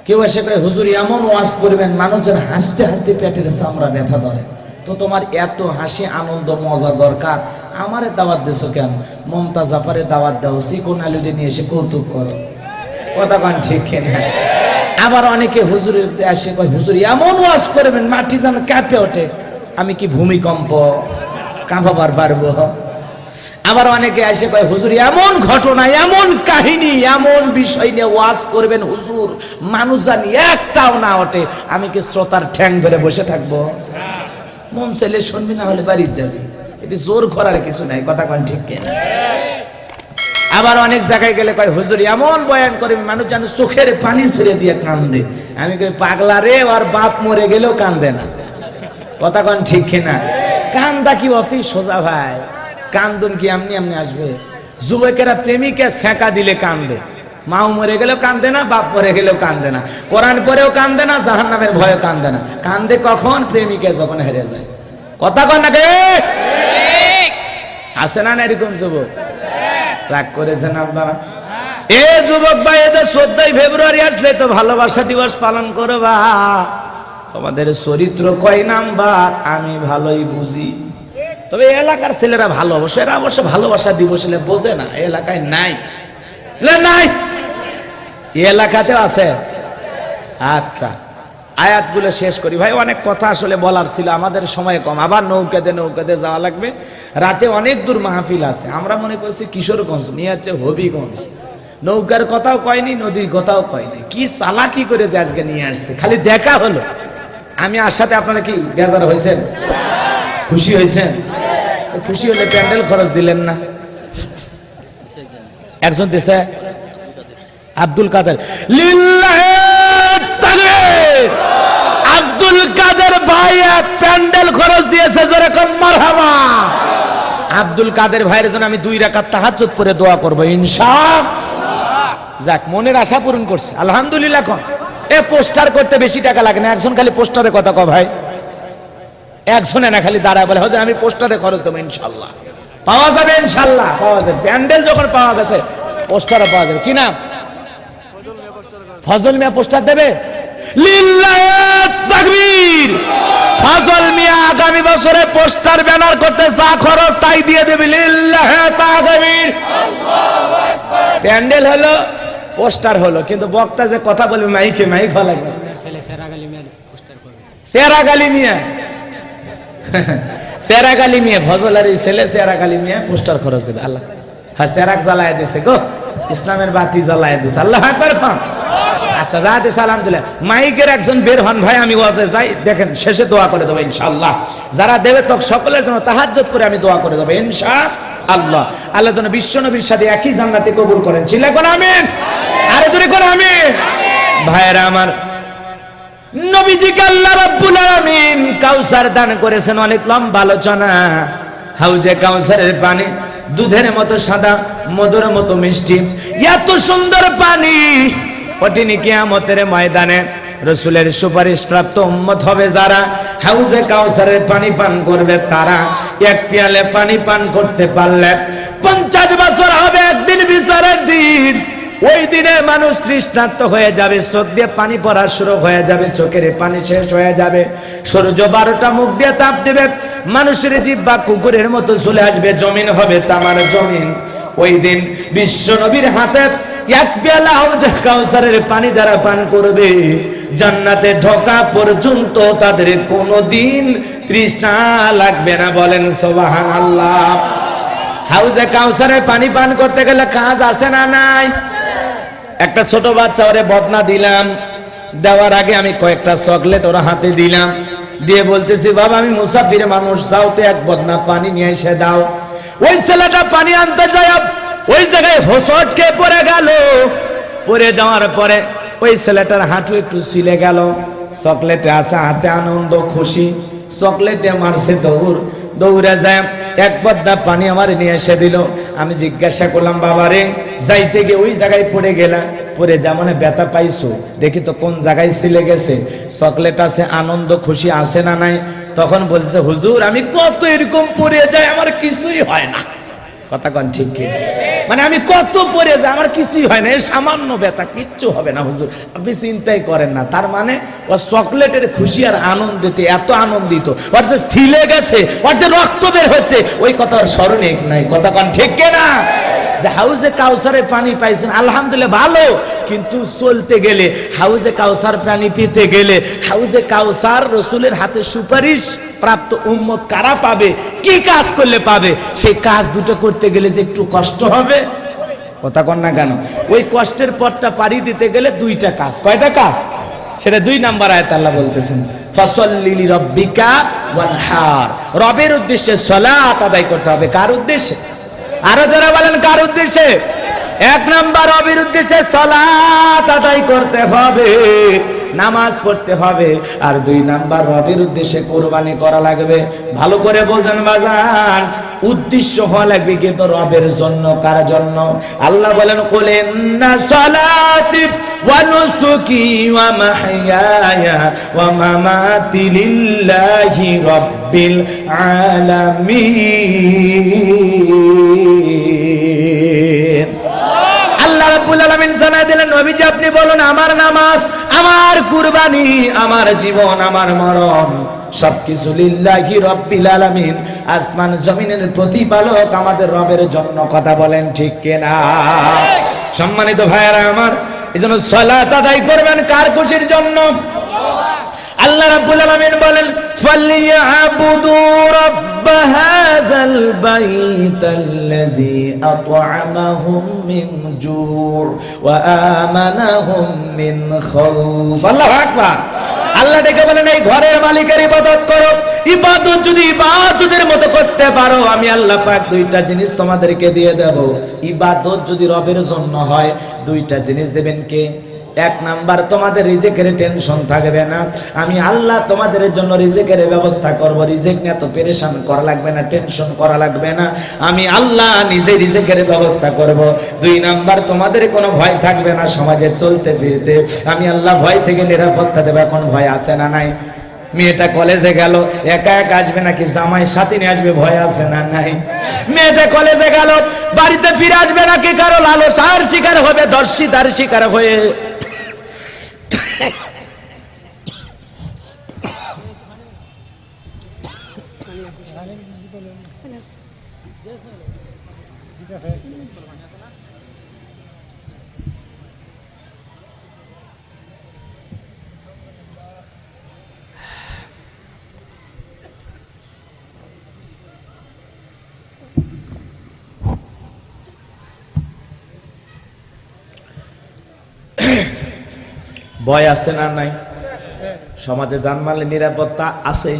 কেউ এসে করে, হুজুর এমন ওয়াজ করবেন মানুষ যেন হাসতে হাসতে পেটের চামড়া ব্যথা ধরে। তো তোমার এত হাসি আনন্দ মজা দরকার, আমারে দাওয়াত দিছো কেন? মমতাজ জাফারে দাওয়াত দাও, চিকন আলুরে নিয়ে এসে কৌতুক করো। কথা কান ঠিক কিনা? আবার অনেকে হুজুরের এসে কয়, হুজুর এমন ওয়াজ করবেন মাটি যেন কাঁপে ওঠে। আমি কি ভূমিকম্প কাঁপাবার পারবো? আবার অনেকে এসে কয়, হুজুর এমন ঘটনা, এমন কাহিনী, এমন বিষয় নিয়ে ওয়াজ করবেন হুজুর মানুষ জানি একটাও না ওঠে। আমি কি শ্রোতার ঠ্যাং ধরে বসে থাকবো? মন চাইলে শুনবি, না হলে বাড়ির যাবি। এটি জোর করার কিছু নাই। কথা কন ঠিক কিনা? আবার অনেক জায়গায় গেলে কয়, হুজুর এমন বয়ান করে মানুষ যেন চোখের পানি ছেড়ে দিয়ে কান্দে। আমি কই, পাগলা রে, ওর বাপ মরে গেলেও কান্দে না। কথা কন ঠিক কিনা? কান্দা কি অতি সোজা ভাই? কান্দন কি এমনি এমনি আসবে? যুবকেরা প্রেমিকা ছ্যাঁকা দিলে কান্দে, মাও মরে গেলেও কান্দে না, বাপ মরে গেলেও কান্দে না, কোরআন পড়েও কান্দে না, জাহান্নামের ভয়ে কান্দে না। কান্দে কখন? প্রেমিকা যখন হেরে যায়। কথা কন না কে? আছে না এরকম যুবক? রাগ করেছেন আপনারা? এ যুবক ভাই, এদের 14 ফেব্রুয়ারি আসলে তো ভালোবাসা দিবস পালন করবা। তোমাদের চরিত্র কয় নাম্বার আমি ভালোই বুঝি। তবে এলাকার ছেলেরা ভালো, অবশ্য এরা অবশ্য ভালোবাসা দিবস হলে বোঝে না, এলাকায় নাই নাই, এলাকাতেও আছে। আচ্ছা, আয়াতগুলো শেষ করি ভাই, অনেক কথা আসলে বলার ছিল, আমাদের সময় কম। আবার নৌকাতে যাওয়া লাগবে, রাতে অনেক দূর মাহফিল আছে। আমরা মনে করছি কিশোরগঞ্জ, নিয়ে যাচ্ছে হবিগঞ্জ। নৌকার কথাও কয়নি, নদীর কথাও কয়নি, কি চালাকি করে যে আজকে নিয়ে আসছে, খালি দেখা হলো। আমি আসাতে আপনারা কি বেজার হয়েছেন? খুশি হয়েছেন? খুশি হলে প্যান্ডেল খরচ দিলেন না? একজন দেশে আব্দুল কাদের, লিল্লাহে তাকবীর। আব্দুল কাদের ভাই প্যান্ডেল খরচ দিয়েছে, জোরে কোন মারহাবা। আব্দুল কাদের ভাইয়ের জন্য আমি 2 রাকাত তাহাজ্জুদ পড়ে দোয়া করব ইনশাআল্লাহ। যাক, মনের আশা পূরণ করছে, আলহামদুলিল্লাহ। কোন এ পোস্টার করতে বেশি টাকা লাগে না, একজন খালি পোস্টারে কথা কয় ভাই, একজনে না খালি দাঁড়ায় বলে হুজুর আমি পোস্টারে খরচ দেবো ইনশাআল্লাহ। পাওয়া যাবে ইনশাআল্লাহ, পাওয়া যাবে। প্যান্ডেল যখন পাওয়া গেছে পোস্টারও পাওয়া যাবে। কি নাম? ফজল মিয়া পোস্টার দেবে। লিল্লাহে তাকবীর। ফজল মিয়া আগামী বছরে পোস্টার ব্যানার করতে যা খরচ তাই দিয়ে দেবে। লিল্লাহে তাকবীর, আল্লাহু আকবার। প্যান্ডেল হলো, পোস্টার হলো, কিন্তু বক্তা যে কথা বলবে মাইকে, মাইক ভালো লাগবে। সেরাগালি মিয়া, সেরাগালি মিয়া, ফজলের ছেলে সেরাগালি মিয়া পোস্টার খরচ দেবে। আল্লাহ, হ্যাঁ, সেরাক জ্বালায় দিছে গো, ইসলামের বাতি জ্বালায় দিছে। আল্লাহ আকবার খান। আচ্ছা, যাতে সালাম দিলে মাইকের একজন বের হন ভাই, আমি ওয়াজে যাই, দেখেন শেষে দোয়া করে দেবো ইনশাআল্লাহ। যারা দেবে তো সকলের জন্য তাহাজ্জুদ করে আমি দোয়া করে দেবো ইনশাআল্লাহ। আল্লাহ যেন বিশ্ব নবীর সাথে একই জান্নাতে কবুল করেন। চিল্লা কোন আমিন, আরে জোরে কোন আমিন। ভাইরা আমার, নবীজিকে আল্লাহ রাব্বুল আলামিন কাউসার দান করেছেন। অনেক লম্বা আলোচনা। হাউজে কাউসারের পানি দুধের মতো সাদা, মধুর মতো মিষ্টি, এত সুন্দর পানি, কঠিন কিয়ামতের ময়দানে রাসূলের সুপারিশ প্রাপ্ত উম্মত হবে যারা, হাউজে কাউসারের পানি পান করবে তারা। এক পেয়ালে পানি পান করতে পারলে 50 বছর হবে একদিন বিচারের দিন। ওই দিনে মানুষ তৃষ্ণার্ত হয়ে যাবে, চোখ দিয়ে পানি পড়া শুরু হয়ে যাবে, চোখের পানি শেষ হয়ে যাবে। সূর্য 12টা মুখ দিয়ে তাপ দেবে, মানুষের জিহ্বা কুকুরের মতো চলে আসবে, জমিন হবে তামার জমিন। ওই দিন বিশ্ব নবীর হাতে এক পেয়ালা হাউজে কাউসারের পানি যারা পান করবে, জান্নাতে ঢোকা পর্যন্ত তাদের কোনোদিন তৃষ্ণা লাগবে না। বলেন সুবহানাল্লাহ। হাউজে কাউসারের পানি পান করতে গেলে কাজ আছে না নাই? একটা ছোট বাচ্চা ওরে বদনা দিলাম, দেওয়ার আগে আমি কয়েকটা চকলেট ওরা হাতে দিলাম, দিয়ে বলতেছি বাবা আমি মুসাফির মানুষ, দাও তো এক বদনা পানি নিয়ে এসে দাও। ওই ছেলেটা পানি আনতে যায়, ওই জায়গায় হোঁচট খেয়ে পড়ে গেল। পড়ে যাওয়ার পরে ওই ছেলেটার হাঁটু একটু ছিলে গেল। চকলেটে আছে হাতে, আনন্দ খুশি, চকলেটে মারছে দৌড়, দৌড়ে যায় এক বদনা পানি আমার নিয়ে এসে দিল। আমি জিজ্ঞাসা করলাম বাবা রে, যাইতে গিয়ে ওই জায়গায় পড়ে গেলাম, পড়ে যা মানে ব্যথা পাইছো, দেখি তো কোন জায়গায় ছিলে গেছে। চকলেট আছে, আনন্দ খুশি আছে না নাই? তখন বলছে হুজুর আমি কত এরকম পড়ে যাই, আমার কিছুই হয় না। কথা কন ঠিক কি? মানে আমি কত পড়ে যাই, আমার কিছুই হয় না, এই সামান্য ব্যথা, কিচ্ছু হবে না হুজুর, আপনি চিন্তাই করেন না। তার মানে ও চকলেটের খুশি আর আনন্দিত, এত আনন্দিত, ওর যে ছিলে গেছে, ওর যে রক্ত বের হচ্ছে, ওই কথা ওর স্মরণে নাই। কথা কন ঠিক না? যে হাউজে কাউসারে পানি পাইছেন আলহামদুলিল্লাহ ভালো, কিন্তু চলতে গেলে হাউজে কাউসার পানি পেতে গেলে, হাউজে কাউসার রাসূলের হাতে সুপারিশ প্রাপ্ত উম্মত কারা পাবে, কি কাজ করলে পাবে, সেই কাজ দুটো করতে গেলে যে একটু কষ্ট হবে। কথা কন না কেন? ওই কষ্টের পথটা পাড়ি দিতে গেলে 2টা কাজ। কয়টা কাজ? সেটা 2 নাম্বার আয়াত আল্লাহ বলতেছেন, ফাসাল্লি লিরাব্বিকা ওয়ানহার। রবের উদ্দেশ্যে সালাত আদায় করতে হবে। কার উদ্দেশ্যে? আরো যারা বলেন কার উদ্দেশ্যে? 1 নাম্বার রবের উদ্দেশ্যে সালাত আদায় করতে হবে, নামাজ পড়তে হবে। আর 2 নাম্বার রবের উদ্দেশ্যে কুরবানি করা লাগবে। ভালো করে বোঝেন বাজান, উদ্দেশ্য হওয়া লাগবে কিন্তু রবের জন্য। কার জন্য? আল্লাহ বলেন কুল ইন্না সালাতি ওয়া নুসুকি ওয়া মাহইয়ায়া ওয়া মামাতি লিল্লাহি রাব্বিল আলামিন। রাব্বুল আলামিন জানায় দিলেন, নবীজি আপনি বলুন আমার নামাজ, আমার কুরবানি, আমার জীবন, আমার মরণ সবকিছু লিল্লাহি রাব্বিল আলামিন, আসমান জমিনের প্রতিপালক আমাদের রবের জন্য। কথা বলেন ঠিক কিনা? সম্মানিত ভাইয়েরা আমার, এজন্য সালাত আদায় করবেন কার খুশির জন্য? আল্লাহ রাব্বুল আলামিন বলেন, ফালিয়াবুদু রাব্ব হাযাল বাইতাল্লাযী আত'আমাহুম মিন জু' ওয়া আমানাহুম মিন খাউফ। আল্লাহু আকবার। আল্লাহ ডেকে বলেন, এই ঘরের মালিকের ইবাদত করো। ইবাদত যদি ইবাদতের মতো করতে পারো, আমি আল্লাহ পাক দুইটা জিনিস তোমাদেরকে দিয়ে দেব। ইবাদত যদি রবের জন্য হয়, দুইটা জিনিস দেবেন কে? এক নাম্বার, তোমাদের রিজিকের টেনশন থাকবে না, আমি আল্লাহ তোমাদের জন্য রিজিকের ব্যবস্থা করব। রিজিক নিয়ে তো পেরেশান করা লাগবে না, টেনশন করা লাগবে না, আমি আল্লাহ নিজে রিজিকের ব্যবস্থা করব। দুই নাম্বার, তোমাদের কোনো ভয় থাকবে না সমাজে চলতে ফিরতে, আমি আল্লাহ ভয় থেকে নিরাপত্তা দেব। এখন ভয় আছে না নাই? মেয়েটা কলেজে গেল, একা একা আসবে নাকি জামাই সাথী নিয়ে আসবে? ভয় আছে না নাই? মেয়েটা কলেজে গেল, বাড়িতে ফিরে আসবে নাকি কারো লালসার শিকার হবে, দর্শিতার শিকার হয়ে ভয় আছে না নাই? সমাজে জানমালের নিরাপত্তা আছে?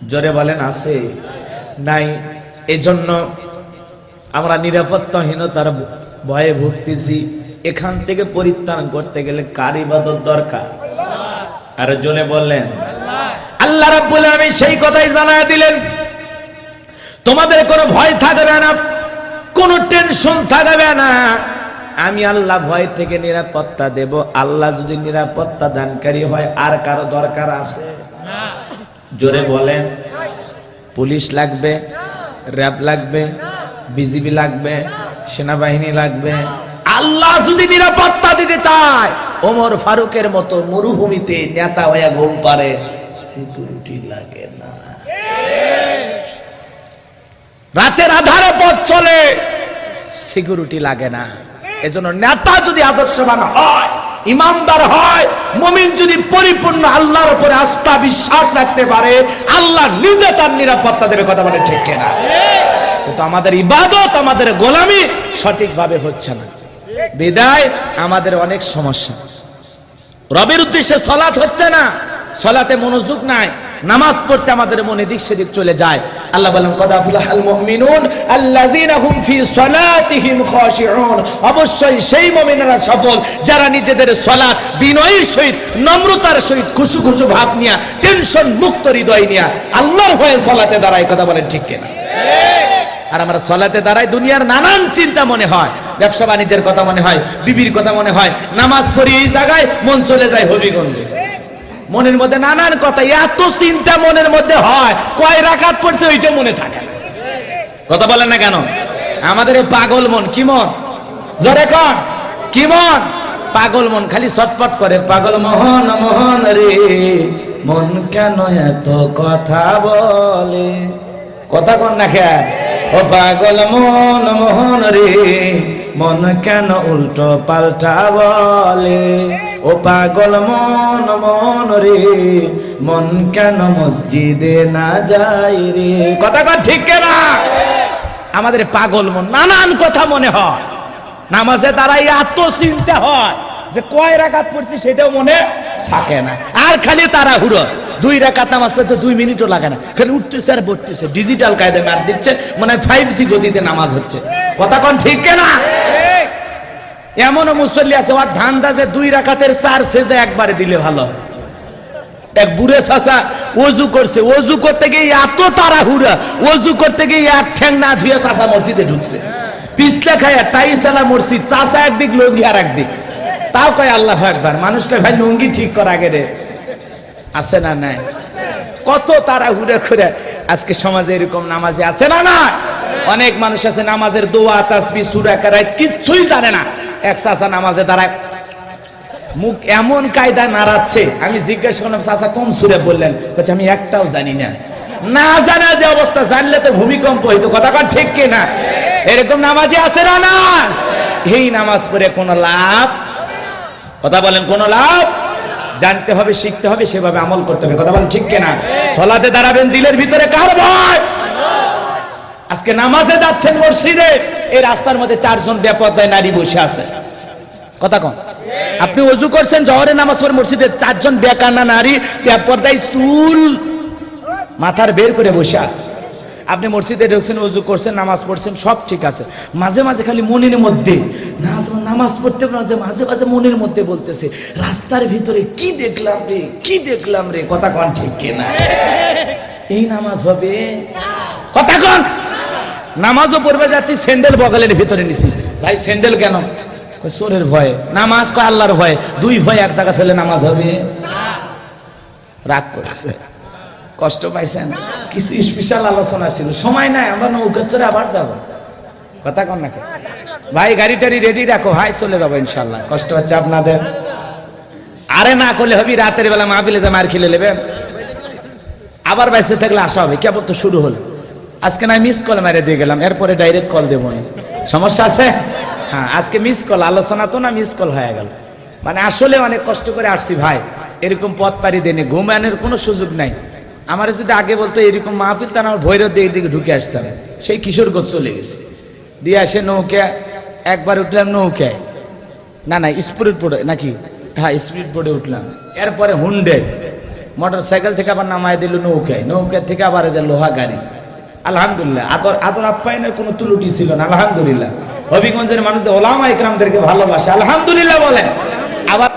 জোরে বলেন আছে নাই? এই জন্য আমরা নিরাপত্তাহীনতার ভয়ে ভুগতেছি। এখান থেকে পরিত্রাণ করতে গেলে কার ইবাদত দরকার? আর জোরে বললেন আল্লাহ রাব্বুল আলামিন সেই কথাই জানায় দিলেন, তোমাদের কোনো ভয় থাকবে না, কোনো টেনশন থাকবে না, আমি আল্লাহ ভয় থেকে নিরাপত্তা দেব। আল্লাহ যদি নিরাপত্তা দানকারী হয়, আর কারো দরকার আছে? জোরে বলেন। পুলিশ লাগবে, র্যাব লাগবে, বিজিবি লাগবে, সেনাবাহিনী লাগবে। আল্লাহ যদি নিরাপত্তা দিতে চায়, ওমর ফারুকের মতো মরুভূমিতে নেতা হয়ে ঘুম পারে, সিকিউরিটি লাগে না। রাতের আধারে পথ চলে, সিকিউরিটি লাগে না। এজন্য নেতা যদি আদর্শবান হয়, ইমানদার হয়, মুমিন যদি পরিপূর্ণ আল্লাহর উপরে আস্থা বিশ্বাস রাখতে পারে, আল্লাহ নিজে তার নিরাপত্তা দেবে। কথা বলে ঠিক কিনা? কিন্তু আমাদের ইবাদত, আমাদের গোলামি সঠিকভাবে হচ্ছে না, বিদায় আমাদের অনেক সমস্যা। রবের উদ্দেশ্যে সালাত হচ্ছে না, সালাতে মনোযোগ নাই, নামাজ পড়তে আমাদের মনে দিক সেদিক চলে যায়। আল্লাহ বলেন, কদ আফলাহাল মুমিনুন আল্লাযীনা হুম ফি সালাতিহিম খাশিউন। অবশ্যই সেই মুমিনেরা সফল যারা নিজেদের সালাত বিনয়ের সহিত, নম্রতার সহিত, খুশু খুশু ভাব নিয়া, টেনশন মুক্ত হৃদয় নিয়া আল্লাহর ভয়ে সালাতে দাঁড়ায়। কথা বলেন ঠিক কিনা? আর আমরা সালাতে দাঁড়াই, দুনিয়ার নানান চিন্তা মনে হয়, ব্যবসা বাণিজ্যের কথা মনে হয়, বিবির কথা মনে হয়, নামাজ পড়ি এই জায়গায়, মন চলে যায় হবিগঞ্জে। মনের মধ্যে নানান কথা, এত চিন্তা মনের মধ্যে হয়, কয় রাকাত পড়ছে ওইটা মনে থাকে। কথা বলেন না কেন? আমাদের এই পাগল মন, কি মন? জোরে কন, কি মন? পাগল মন, খালি ছটপট করে। পাগল মোহন মোহন রে, মন কেন এত কথা বলে? কথা কন না খেয়াল? ও পাগল মন মোহন রে, মন কেন উল্টো পাল্টা বলে? ও পাগল মন মন রে, মন কেন মসজিদে না যায় রে? কথা কন ঠিক কিনা? আমাদের পাগল মন, নানান কথা মনে হয়, নামাজে দাঁড়াই এত চিন্তা হয় যে কয় রাকাত পড়ছি সেটাও মনে থাকে না। আর খালি তাড়াহুড়ো, 2 রাকাত নামাজ পড়তে 2 মিনিটও লাগে না, খালি উঠতেছে আর বসতেছে, ডিজিটাল কায়দায় মার দিচ্ছে, মনে হয় 5G গতিতে নামাজ হচ্ছে। কথা কোন ঠিক কিনা? এমনও মুসল্লি আছে, ওর ধান্দা যে 2 রাকাতের 4 সেজদা একবারে দিলে ভালো। এক বুড়ে চাচা ওযু করছে, ওযু করতে গিয়ে এত তাড়াহুড়া, ওযু করতে গিয়ে এক ঠ্যাং না ধুয়ে চাচা মসজিদে ঢুকছে, পিছলে খায় টাইসালা মসজিদ, চাচা একদিক লুঙ্গি আর একদিক। তাও কয় আল্লাহু আকবার। মানুষকে ভাই লুঙ্গি ঠিক করা আগে রে, আছে না নাই? কত তাড়াহুড়া করে আজকে সমাজে এরকম নামাজে আছে না না? অনেক মানুষ আছে নামাজের দোয়া, তাসবিহ, সূরা, কেরাত কিচ্ছুই জানে না, এক চাচা নামাজে দাঁড়ায়, মুখ এমন কায়দা নাড়াচ্ছে, আমি জিজ্ঞাসা করলাম চাচা কোন সুরে বললেন? বলছে আমি একটাও জানি না। না জানা যে অবস্থা, জানলে তো ভূমিকম্প হইতো। কথা কর ঠিক কিনা? এরকম নামাজি আছে না? না, এই নামাজ পড়ে কোনো লাভ, কথা বলেন কোনো লাভ? জানতে হবে, শিখতে হবে, সেভাবে আমল করতে হবে। কথা বলেন ঠিক কিনা? সালাতে দাঁড়াবেন, দিলের ভিতরে কার ভয়? আজকে নামাজে যাচ্ছেন মসজিদে, এই রাস্তার মধ্যে 4 জন বেপরদায় নারী বসে আছে। কথা কন, আপনি ওযু করছেন, জোহরে নামাজ পড়ে মসজিদে 4 জন বেকানা নারী বেপরদায় চুল মাথার বের করে বসে আছে। আপনি মসজিদে ঢুকছেন, ওযু করছেন, নামাজ পড়ছেন, সব ঠিক আছে। মাঝে মাঝে খালি মনের মধ্যে নামাজ পড়তে মাঝে মাঝে মনের মধ্যে বলতেছে, রাস্তার ভিতরে কি দেখলাম রে, কি দেখলাম রে। কথা কন ঠিক কিনা? এই নামাজ হবে? কথা কন। নামাজও পড়বে যাচ্ছি, স্যান্ডেল বগলের ভিতরে নিছি। ভাই স্যান্ডেল কেন? কই চোরের ভয়ে। নামাজ কয় আল্লাহর ভয়ে। দুই ভয় এক জায়গা থেকে নামাজ হবে? রাগ করছে, কষ্ট পাইছেন? কিছু স্পেশাল আলোচনা ছিল, সময় নাই, আমরা নৌকা চড়ে আবার যাব। কথা কন নাকি ভাই? গাড়ি টাড়ি রেডি রাখো ভাই, চলে যাবো ইনশাল্লাহ। কষ্ট হচ্ছে আপনাদের? আরে না করলে হবি, রাতের বেলা মাহফিলে যা মার খেলে নেবেন, আবার বাইসে থাকলে আসা হবে। কেবল তো শুরু হল। আজকে না মিস কল মেরে দিয়ে গেলাম, এরপরে ডাইরেক্ট কল দেবো, সমস্যা আছে? হ্যাঁ, আজকে মিস কল, আলোচনা তো না মিস কল হয়ে গেল। মানে আসলে অনেক কষ্ট করে আসছি ভাই, এরকম পথ পাড়ি দেনে ঘুমানোর কোনো সুযোগ নাই। আমার যদি আগে বলতো এরকম মাহফিল, তা আমার ভৈরব দিকে ঢুকে আসতাম। সেই কিশোরগঞ্জ চলে গেছে, দিয়ে আসে নৌকা, একবার উঠলাম নৌকায়, না স্পিড বোর্ডে নাকি, হ্যাঁ স্পিড বোর্ডে উঠলাম। এরপরে হুন্ডে, মোটর সাইকেল থেকে আবার নামায় দিল নৌকায়, নৌকা থেকে আবার লোহা গাড়ি। আলহামদুলিল্লাহ, আদর আপ্যায়নের কোনো তুলুটি ছিল না। আলহামদুলিল্লাহ, হবিগঞ্জের মানুষদের ওলামা ইকরামদেরকে ভালোবাসে। আলহামদুলিল্লাহ বলেন। আবার